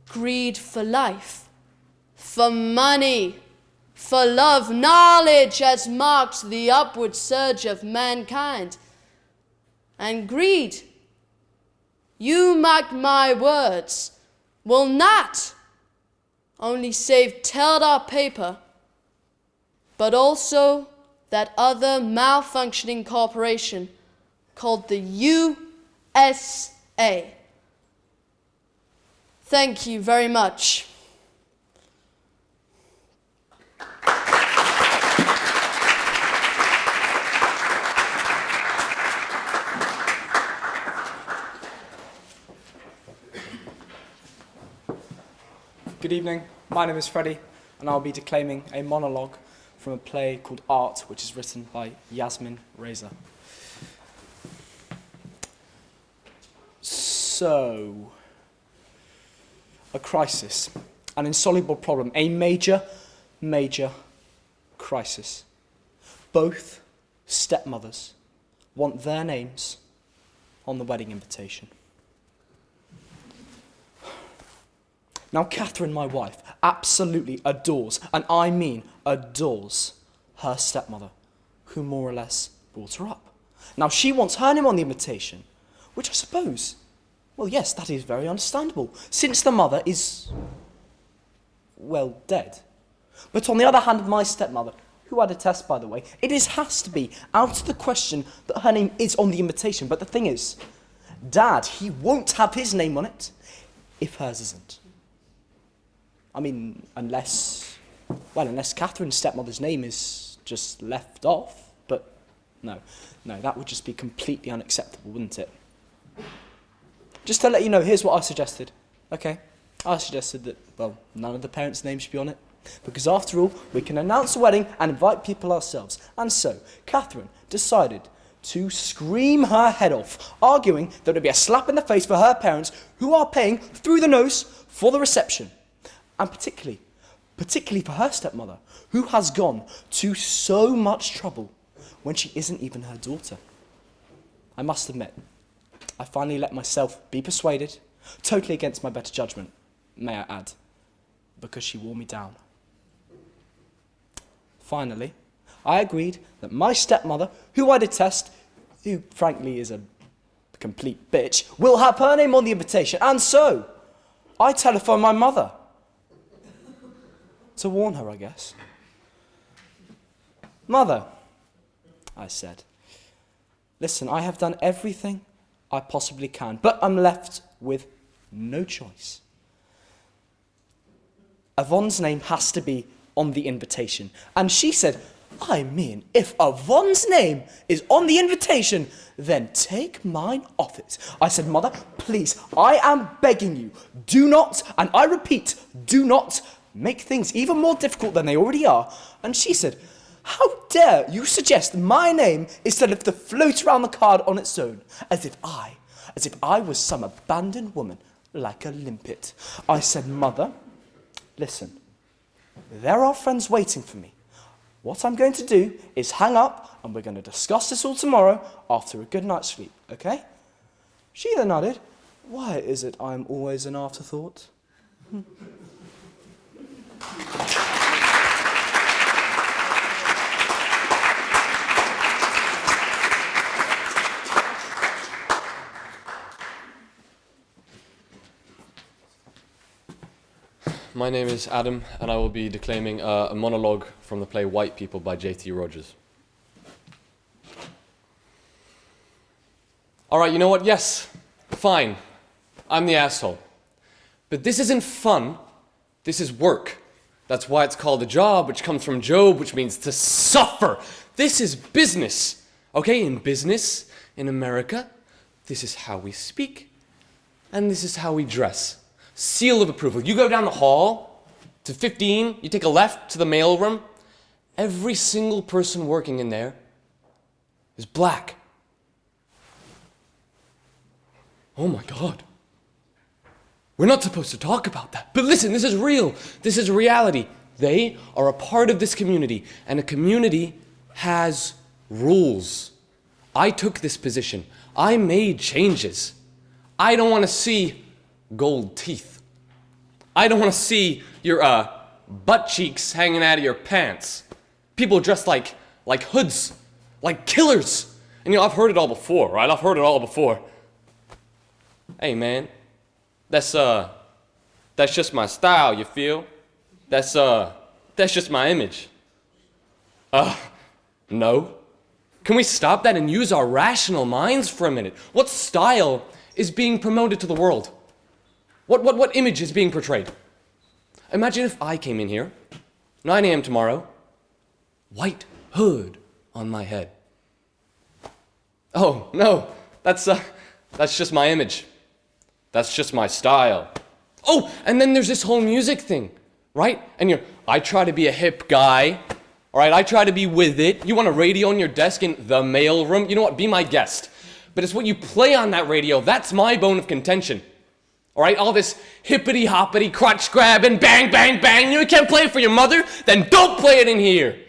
Greed for life, for money, for love. Knowledge has marked the upward surge of mankind. And greed, you mark my words, will not only save Teldar paper, but also that other malfunctioning corporation called the USA. Thank you very much. Good evening, my name is Freddie, and I'll be declaiming a monologue from a play called Art, which is written by Yasmin Reza. So, a crisis, an insoluble problem, a major crisis. Both stepmothers want their names on the wedding invitation. Now, Catherine, my wife, absolutely adores, and I mean adores, her stepmother, who more or less brought her up. Now, she wants her name on the invitation, which I suppose, well, yes, that is very understandable, since the mother is, well, dead. But on the other hand, my stepmother, who I detest, by the way, has to be out of the question that her name is on the invitation. But the thing is, Dad, he won't have his name on it if hers isn't. I mean, unless Catherine's stepmother's name is just left off. But no, that would just be completely unacceptable, wouldn't it? Just to let you know, here's what I suggested. Okay, I suggested that, well, none of the parents' names should be on it. Because after all, we can announce a wedding and invite people ourselves. And so, Catherine decided to scream her head off, arguing that it would be a slap in the face for her parents, who are paying through the nose for the reception. And particularly for her stepmother, who has gone to so much trouble when she isn't even her daughter. I must admit, I finally let myself be persuaded, totally against my better judgment, may I add, because she wore me down. Finally, I agreed that my stepmother, who I detest, who frankly is a complete bitch, will have her name on the invitation. And so, I telephoned my mother. To warn her, I guess. Mother, I said, listen, I have done everything I possibly can, but I'm left with no choice. Yvonne's name has to be on the invitation. And she said, I mean, if Yvonne's name is on the invitation, then take mine off it. I said, Mother, please, I am begging you, do not, and I repeat, do not make things even more difficult than they already are. And she said, how dare you suggest my name instead of to float around the card on its own, as if I was some abandoned woman like a limpet. I said, Mother, listen, there are friends waiting for me. What I'm going to do is hang up, and we're going to discuss this all tomorrow after a good night's sleep, okay? She then nodded. Why is it I'm always an afterthought? My name is Adam, and I will be declaiming a monologue from the play White People by J.T. Rogers. All right, you know what? Yes, fine. I'm the asshole. But this isn't fun. This is work. That's why it's called a job, which comes from Job, which means to suffer. This is business. Okay, in business, in America, this is how we speak, and this is how we dress. Seal of approval. You go down the hall to 15, you take a left to the mailroom. Every single person working in there is black. Oh my God. We're not supposed to talk about that. But listen, this is real. This is reality. They are a part of this community, and a community has rules. I took this position. I made changes. I don't want to see gold teeth. I don't want to see your butt cheeks hanging out of your pants. People dressed like hoods, like killers. And I've heard it all before, right? I've heard it all before. Hey man, that's just my style, you feel? That's just my image. No. Can we stop that and use our rational minds for a minute? What style is being promoted to the world? What image is being portrayed? Imagine if I came in here, 9 a.m. tomorrow, white hood on my head. Oh, no, that's just my image. That's just my style. Oh, and then there's this whole music thing, right? And I try to be a hip guy, all right? I try to be with it. You want a radio on your desk in the mail room? You know what? Be my guest. But it's what you play on that radio. That's my bone of contention. All right? All this hippity-hoppity, crotch grab, and bang, bang, bang. You can't play it for your mother? Then don't play it in here.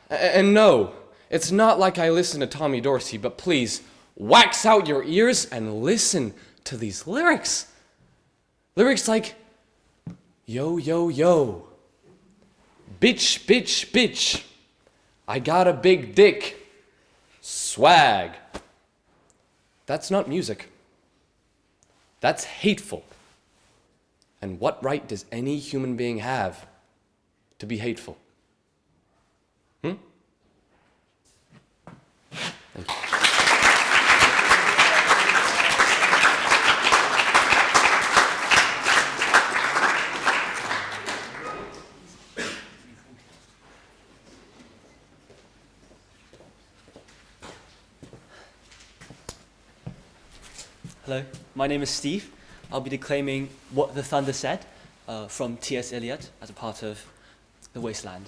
And no, it's not like I listen to Tommy Dorsey, but please, wax out your ears and listen to these lyrics. Lyrics like, yo, yo, yo, bitch, bitch, bitch, I got a big dick, swag. That's not music. That's hateful. And what right does any human being have to be hateful? Thank you. Hello, my name is Steve. I'll be declaiming What the Thunder Said from T.S. Eliot as a part of The Wasteland.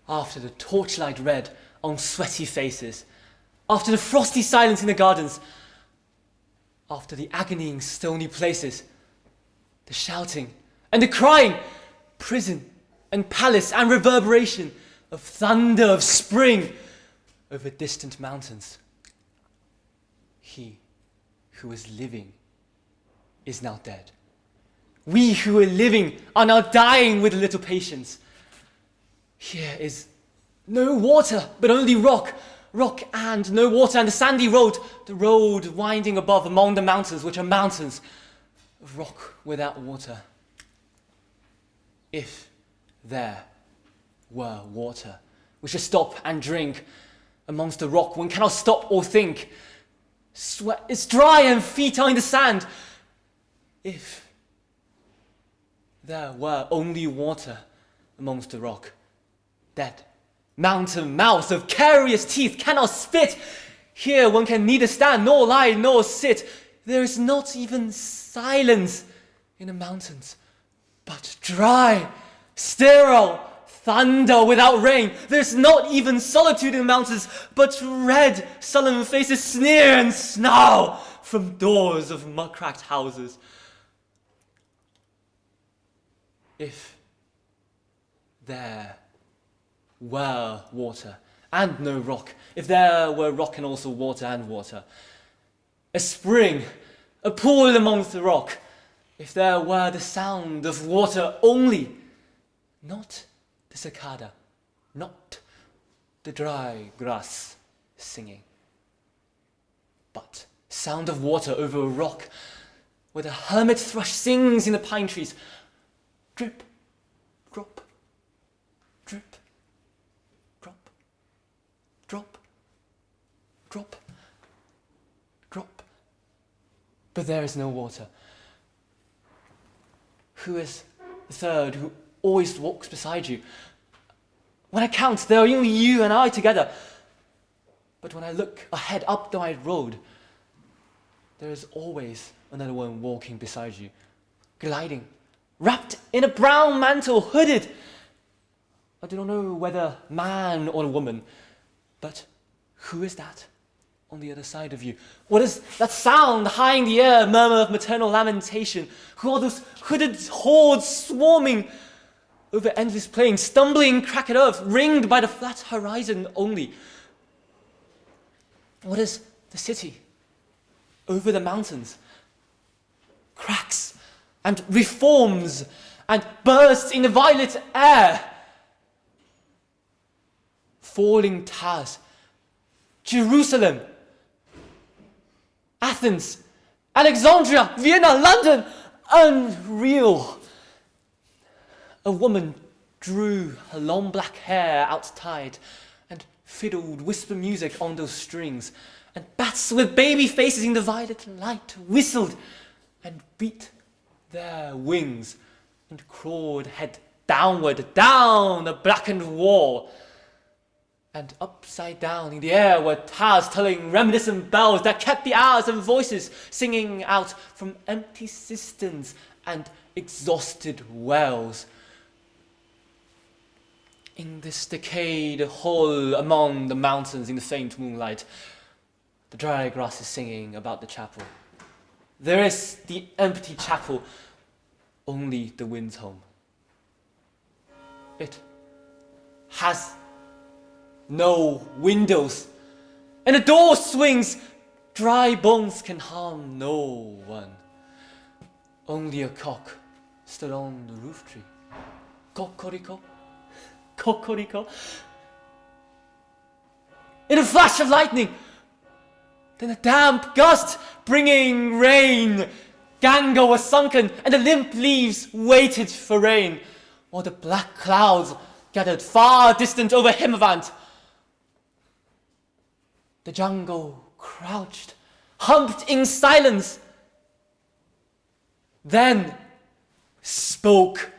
After the torchlight red on sweaty faces, after the frosty silence in the gardens, after the agonying stony places, the shouting and the crying, prison and palace and reverberation of thunder of spring over distant mountains. He who was living is now dead. We who are living are now dying with a little patience. Here is no water, but only rock, rock and no water, and the sandy road, the road winding above among the mountains, which are mountains of rock without water. If there were water, we should stop and drink. Amongst the rock, one cannot stop or think. Sweat is dry and feet are in the sand. If there were only water amongst the rock, dead mountain mouths of carious teeth cannot spit. Here one can neither stand nor lie nor sit. There is not even silence in the mountains, but dry, sterile thunder without rain. There's not even solitude in the mountains, but red, sullen faces sneer and snarl from doors of mud-cracked houses. If there were water and no rock, if there were rock and also water and water, a spring, a pool amongst the rock, if there were the sound of water only, not the cicada, not the dry grass singing, but sound of water over a rock where the hermit thrush sings in the pine trees. Drip, drop, drip, drop, drop, drop, drop. But there is no water. Who is the third who always walks beside you? When I count, there are only you and I together. But when I look ahead up the wide road, there is always another one walking beside you, gliding, wrapped in a brown mantle, hooded. I do not know whether man or woman. But who is that on the other side of you? What is that sound high in the air, murmur of maternal lamentation? Who are those hooded hordes swarming over endless plains, stumbling cracked earth, ringed by the flat horizon only? What is the city over the mountains? Cracks and reforms and bursts in the violet air. Falling towers. Jerusalem. Athens. Alexandria. Vienna. London. Unreal. A woman drew her long black hair out tied and fiddled whisper music on those strings, and bats with baby faces in the violet light whistled and beat their wings and crawled head downward down a blackened wall. And upside down in the air were towers telling reminiscent bells that kept the hours and voices singing out from empty cisterns and exhausted wells. In this decayed hall among the mountains in the faint moonlight, the dry grass is singing about the chapel. There is the empty chapel, only the wind's home. It has no windows, and the door swings. Dry bones can harm no one. Only a cock stood on the roof tree. Cocorico, cocorico. In a flash of lightning, then a damp gust bringing rain. Gango was sunken, and the limp leaves waited for rain, while the black clouds gathered far distant over Himavant. The jungle crouched, humped in silence. Then spoke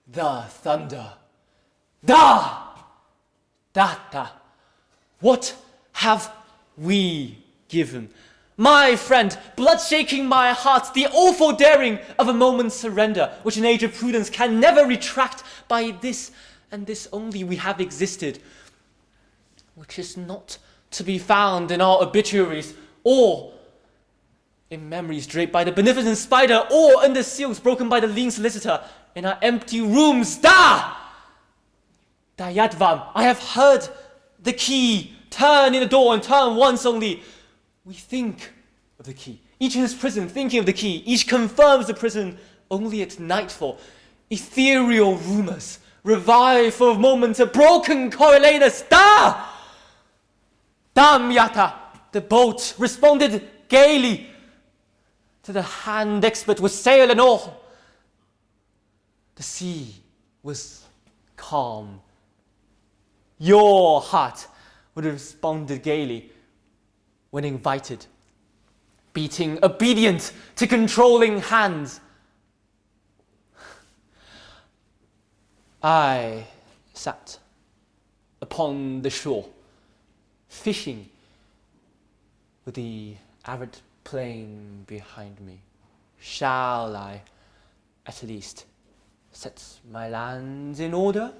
the thunder. Da! Data! What have we given? My friend, blood shaking my heart, the awful daring of a moment's surrender, which an age of prudence can never retract. By this and this only we have existed, which is not to be found in our obituaries, or in memories draped by the beneficent spider, or under seals broken by the lean solicitor in our empty rooms. Da! Dayadvam, I have heard the key turn in the door and turn once only. We think of the key. Each in his prison thinking of the key. Each confirms the prison only at nightfall. Ethereal rumors revive for a moment a broken Coriolanus. Da! Damyata, the boat responded gaily to the hand expert with sail and oar. The sea was calm. Your heart would have responded gaily when invited, beating obedient to controlling hands. I sat upon the shore, fishing with the arid plain behind me. Shall I, at least, set my lands in order?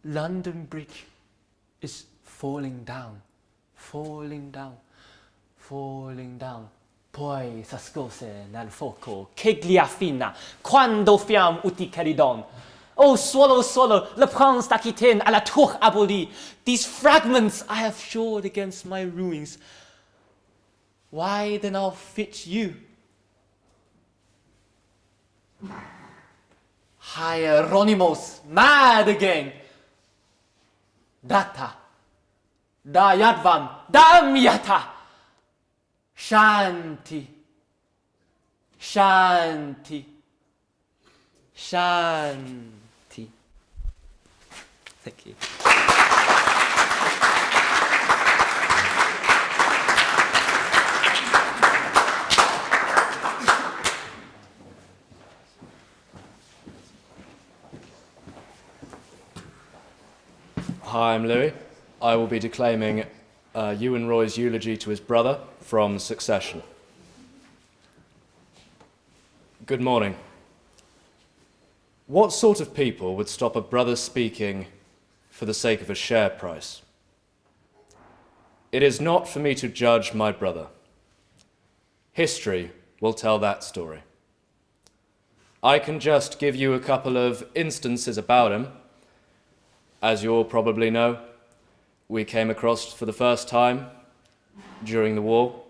London Bridge is falling down, falling down, falling down. Poi s'ascose nel fuoco che gliafina quando fiam uti caridon. Oh, swallow, swallow, le prince d'Aquitaine à la tour abolie. These fragments I have shored against my ruins. Why then I'll fit you? Hieronymus, mad again. Data, Dayadvam, Damyata, Shanti, Shanti, Shanti. Thank you. Hi, I'm Louis. I will be declaiming Ewan Roy's eulogy to his brother from Succession. Good morning. What sort of people would stop a brother speaking for the sake of a share price? It is not for me to judge my brother. History will tell that story. I can just give you a couple of instances about him. As you all probably know, we came across for the first time during the war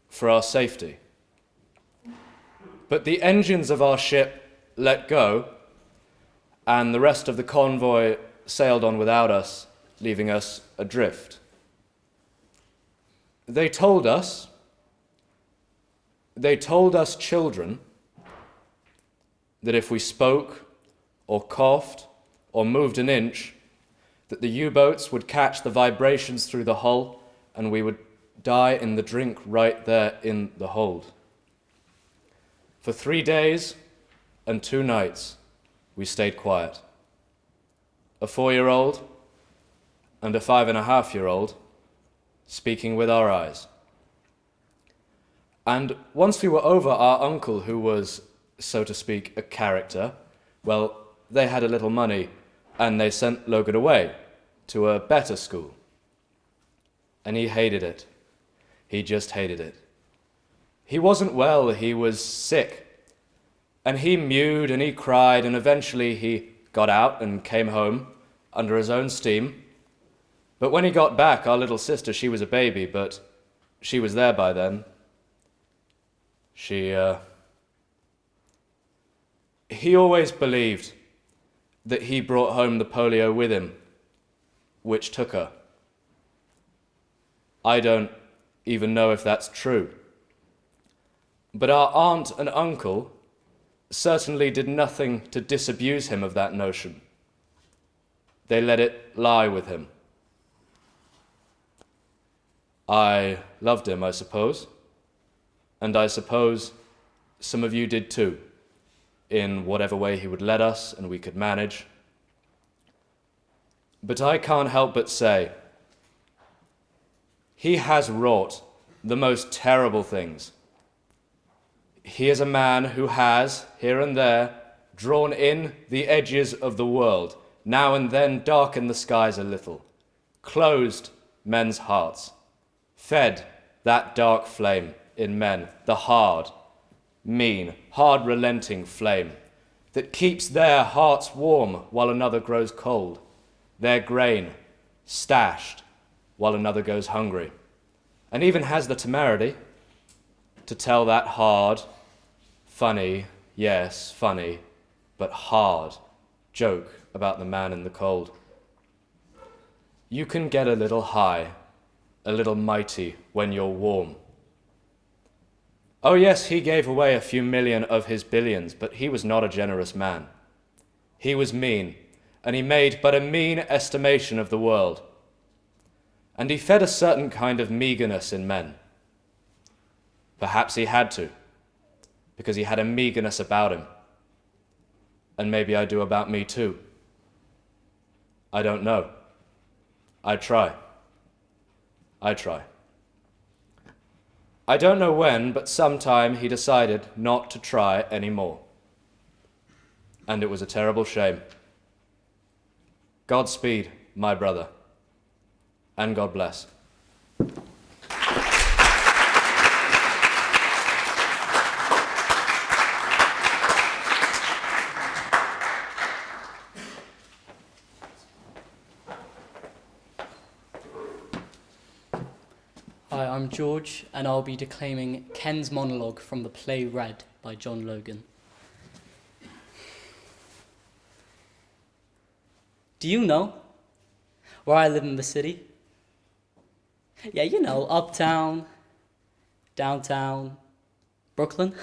for our safety. But the engines of our ship let go, and the rest of the convoy sailed on without us, leaving us adrift. They told us children that if we spoke or coughed or moved an inch, that the U-boats would catch the vibrations through the hull and we would die in the drink right there in the hold. For 3 days and 2 nights, we stayed quiet. A 4-year-old and a 5.5-year-old speaking with our eyes. And once we were over, our uncle, who was, so to speak, a character, well, they had a little money and they sent Logan away to a better school. And he hated it. He just hated it. He wasn't well, he was sick. And he mewed and he cried, and eventually he got out and came home under his own steam. But when he got back, our little sister, she was a baby, but she was there by then. He always believed that he brought home the polio with him, which took her. I don't even know if that's true. But our aunt and uncle certainly did nothing to disabuse him of that notion. They let it lie with him. I loved him, I suppose, and I suppose some of you did too, in whatever way he would let us and we could manage. But I can't help but say, he has wrought the most terrible things. He is a man who has, here and there, drawn in the edges of the world, now and then darkened the skies a little, closed men's hearts, fed that dark flame in men, the hard, mean, hard relenting flame that keeps their hearts warm while another grows cold, their grain stashed while another goes hungry, and even has the temerity to tell that hard, funny, yes, funny, but hard joke about the man in the cold. You can get a little high, a little mighty when you're warm. Oh yes, he gave away a few million of his billions, but he was not a generous man. He was mean, and he made but a mean estimation of the world. And he fed a certain kind of meagerness in men. Perhaps he had to, because he had a meagerness about him. And maybe I do about me too. I don't know. I try. I don't know when, but sometime he decided not to try anymore. And it was a terrible shame. Godspeed, my brother. And God bless. Hi, I'm George, and I'll be declaiming Ken's monologue from the play Red by John Logan. Do you know where I live in the city? Yeah, you know, uptown, downtown, Brooklyn.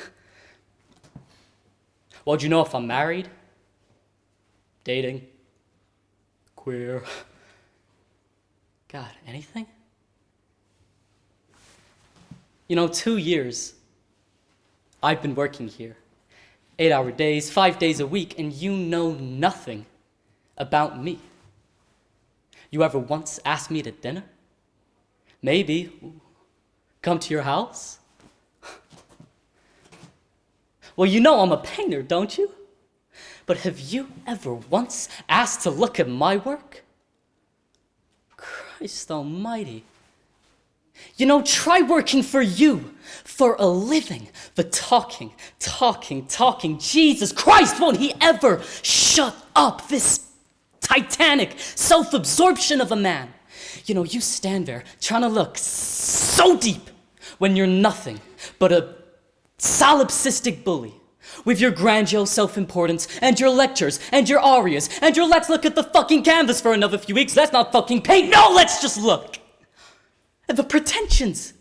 Well, do you know if I'm married? Dating? Queer? God, anything? You know, 2 years, I've been working here. 8-hour days, 5 days a week, and you know nothing about me. You ever once asked me to dinner? Maybe come to your house? Well, you know I'm a painter, don't you? But have you ever once asked to look at my work? Christ almighty. You know, try working for you, for a living. But talking. Jesus Christ, won't he ever shut up? This titanic self-absorption of a man. You know, you stand there trying to look so deep when you're nothing but a solipsistic bully. With your grandiose self-importance, and your lectures, and your arias, and your let's look at the fucking canvas for another few weeks, let's not fucking paint, no, let's just look. And the pretensions.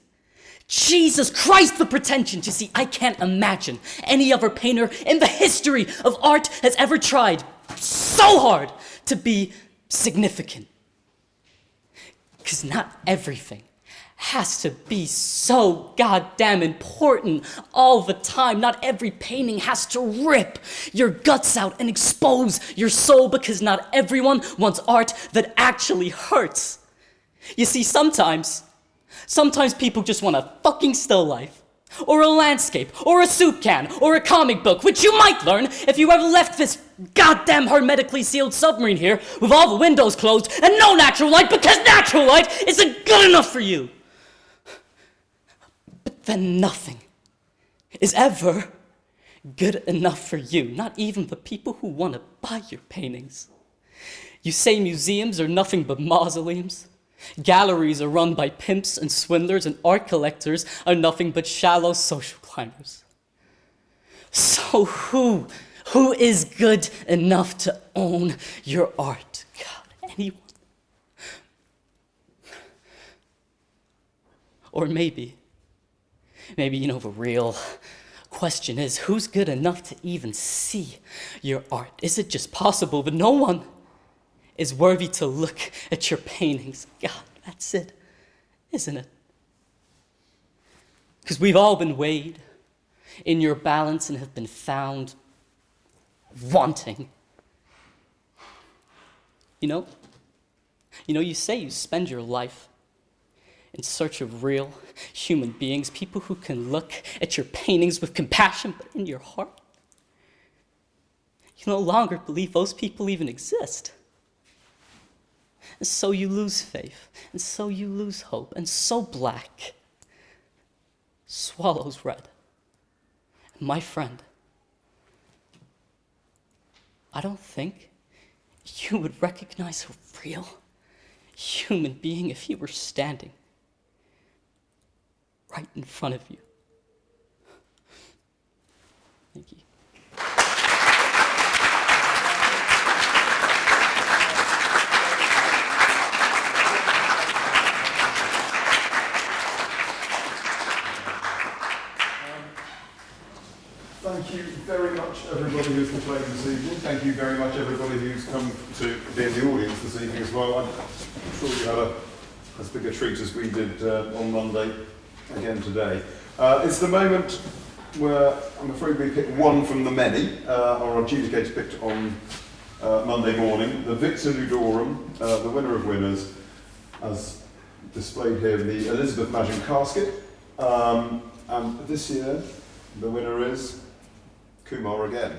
Jesus Christ, the pretensions. You see, I can't imagine any other painter in the history of art has ever tried so hard to be significant. Because not everything has to be so goddamn important all the time. Not every painting has to rip your guts out and expose your soul, because not everyone wants art that actually hurts. You see, sometimes people just want a fucking still life, or a landscape, or a soup can, or a comic book, which you might learn if you ever left this goddamn hermetically sealed submarine here with all the windows closed and no natural light, because natural light isn't good enough for you. But then nothing is ever good enough for you, not even the people who want to buy your paintings. You say museums are nothing but mausoleums. Galleries are run by pimps and swindlers, and art collectors are nothing but shallow social climbers. So who is good enough to own your art? God, anyone? Or maybe, you know, the real question is, who's good enough to even see your art? Is it just possible that no one is worthy to look at your paintings? God, that's it, isn't it? Because we've all been weighed in your balance and have been found wanting. You know, you say you spend your life in search of real human beings, people who can look at your paintings with compassion, but in your heart, you no longer believe those people even exist. And so you lose faith, and so you lose hope, and so black swallows red. And my friend, I don't think you would recognize a real human being if he were standing right in front of you. Thank you. Thank you very much, everybody who's played this evening. Thank you very much, everybody who's come to be in the audience this evening as well. I'm sure you had as big a treat as we did on Monday, again today. It's the moment where I'm afraid we pick one from the many. Our adjudicator picked on Monday morning. The Victor Ludorum, the winner of winners, as displayed here in the Elizabeth Magen casket. And this year, the winner is Kumar again.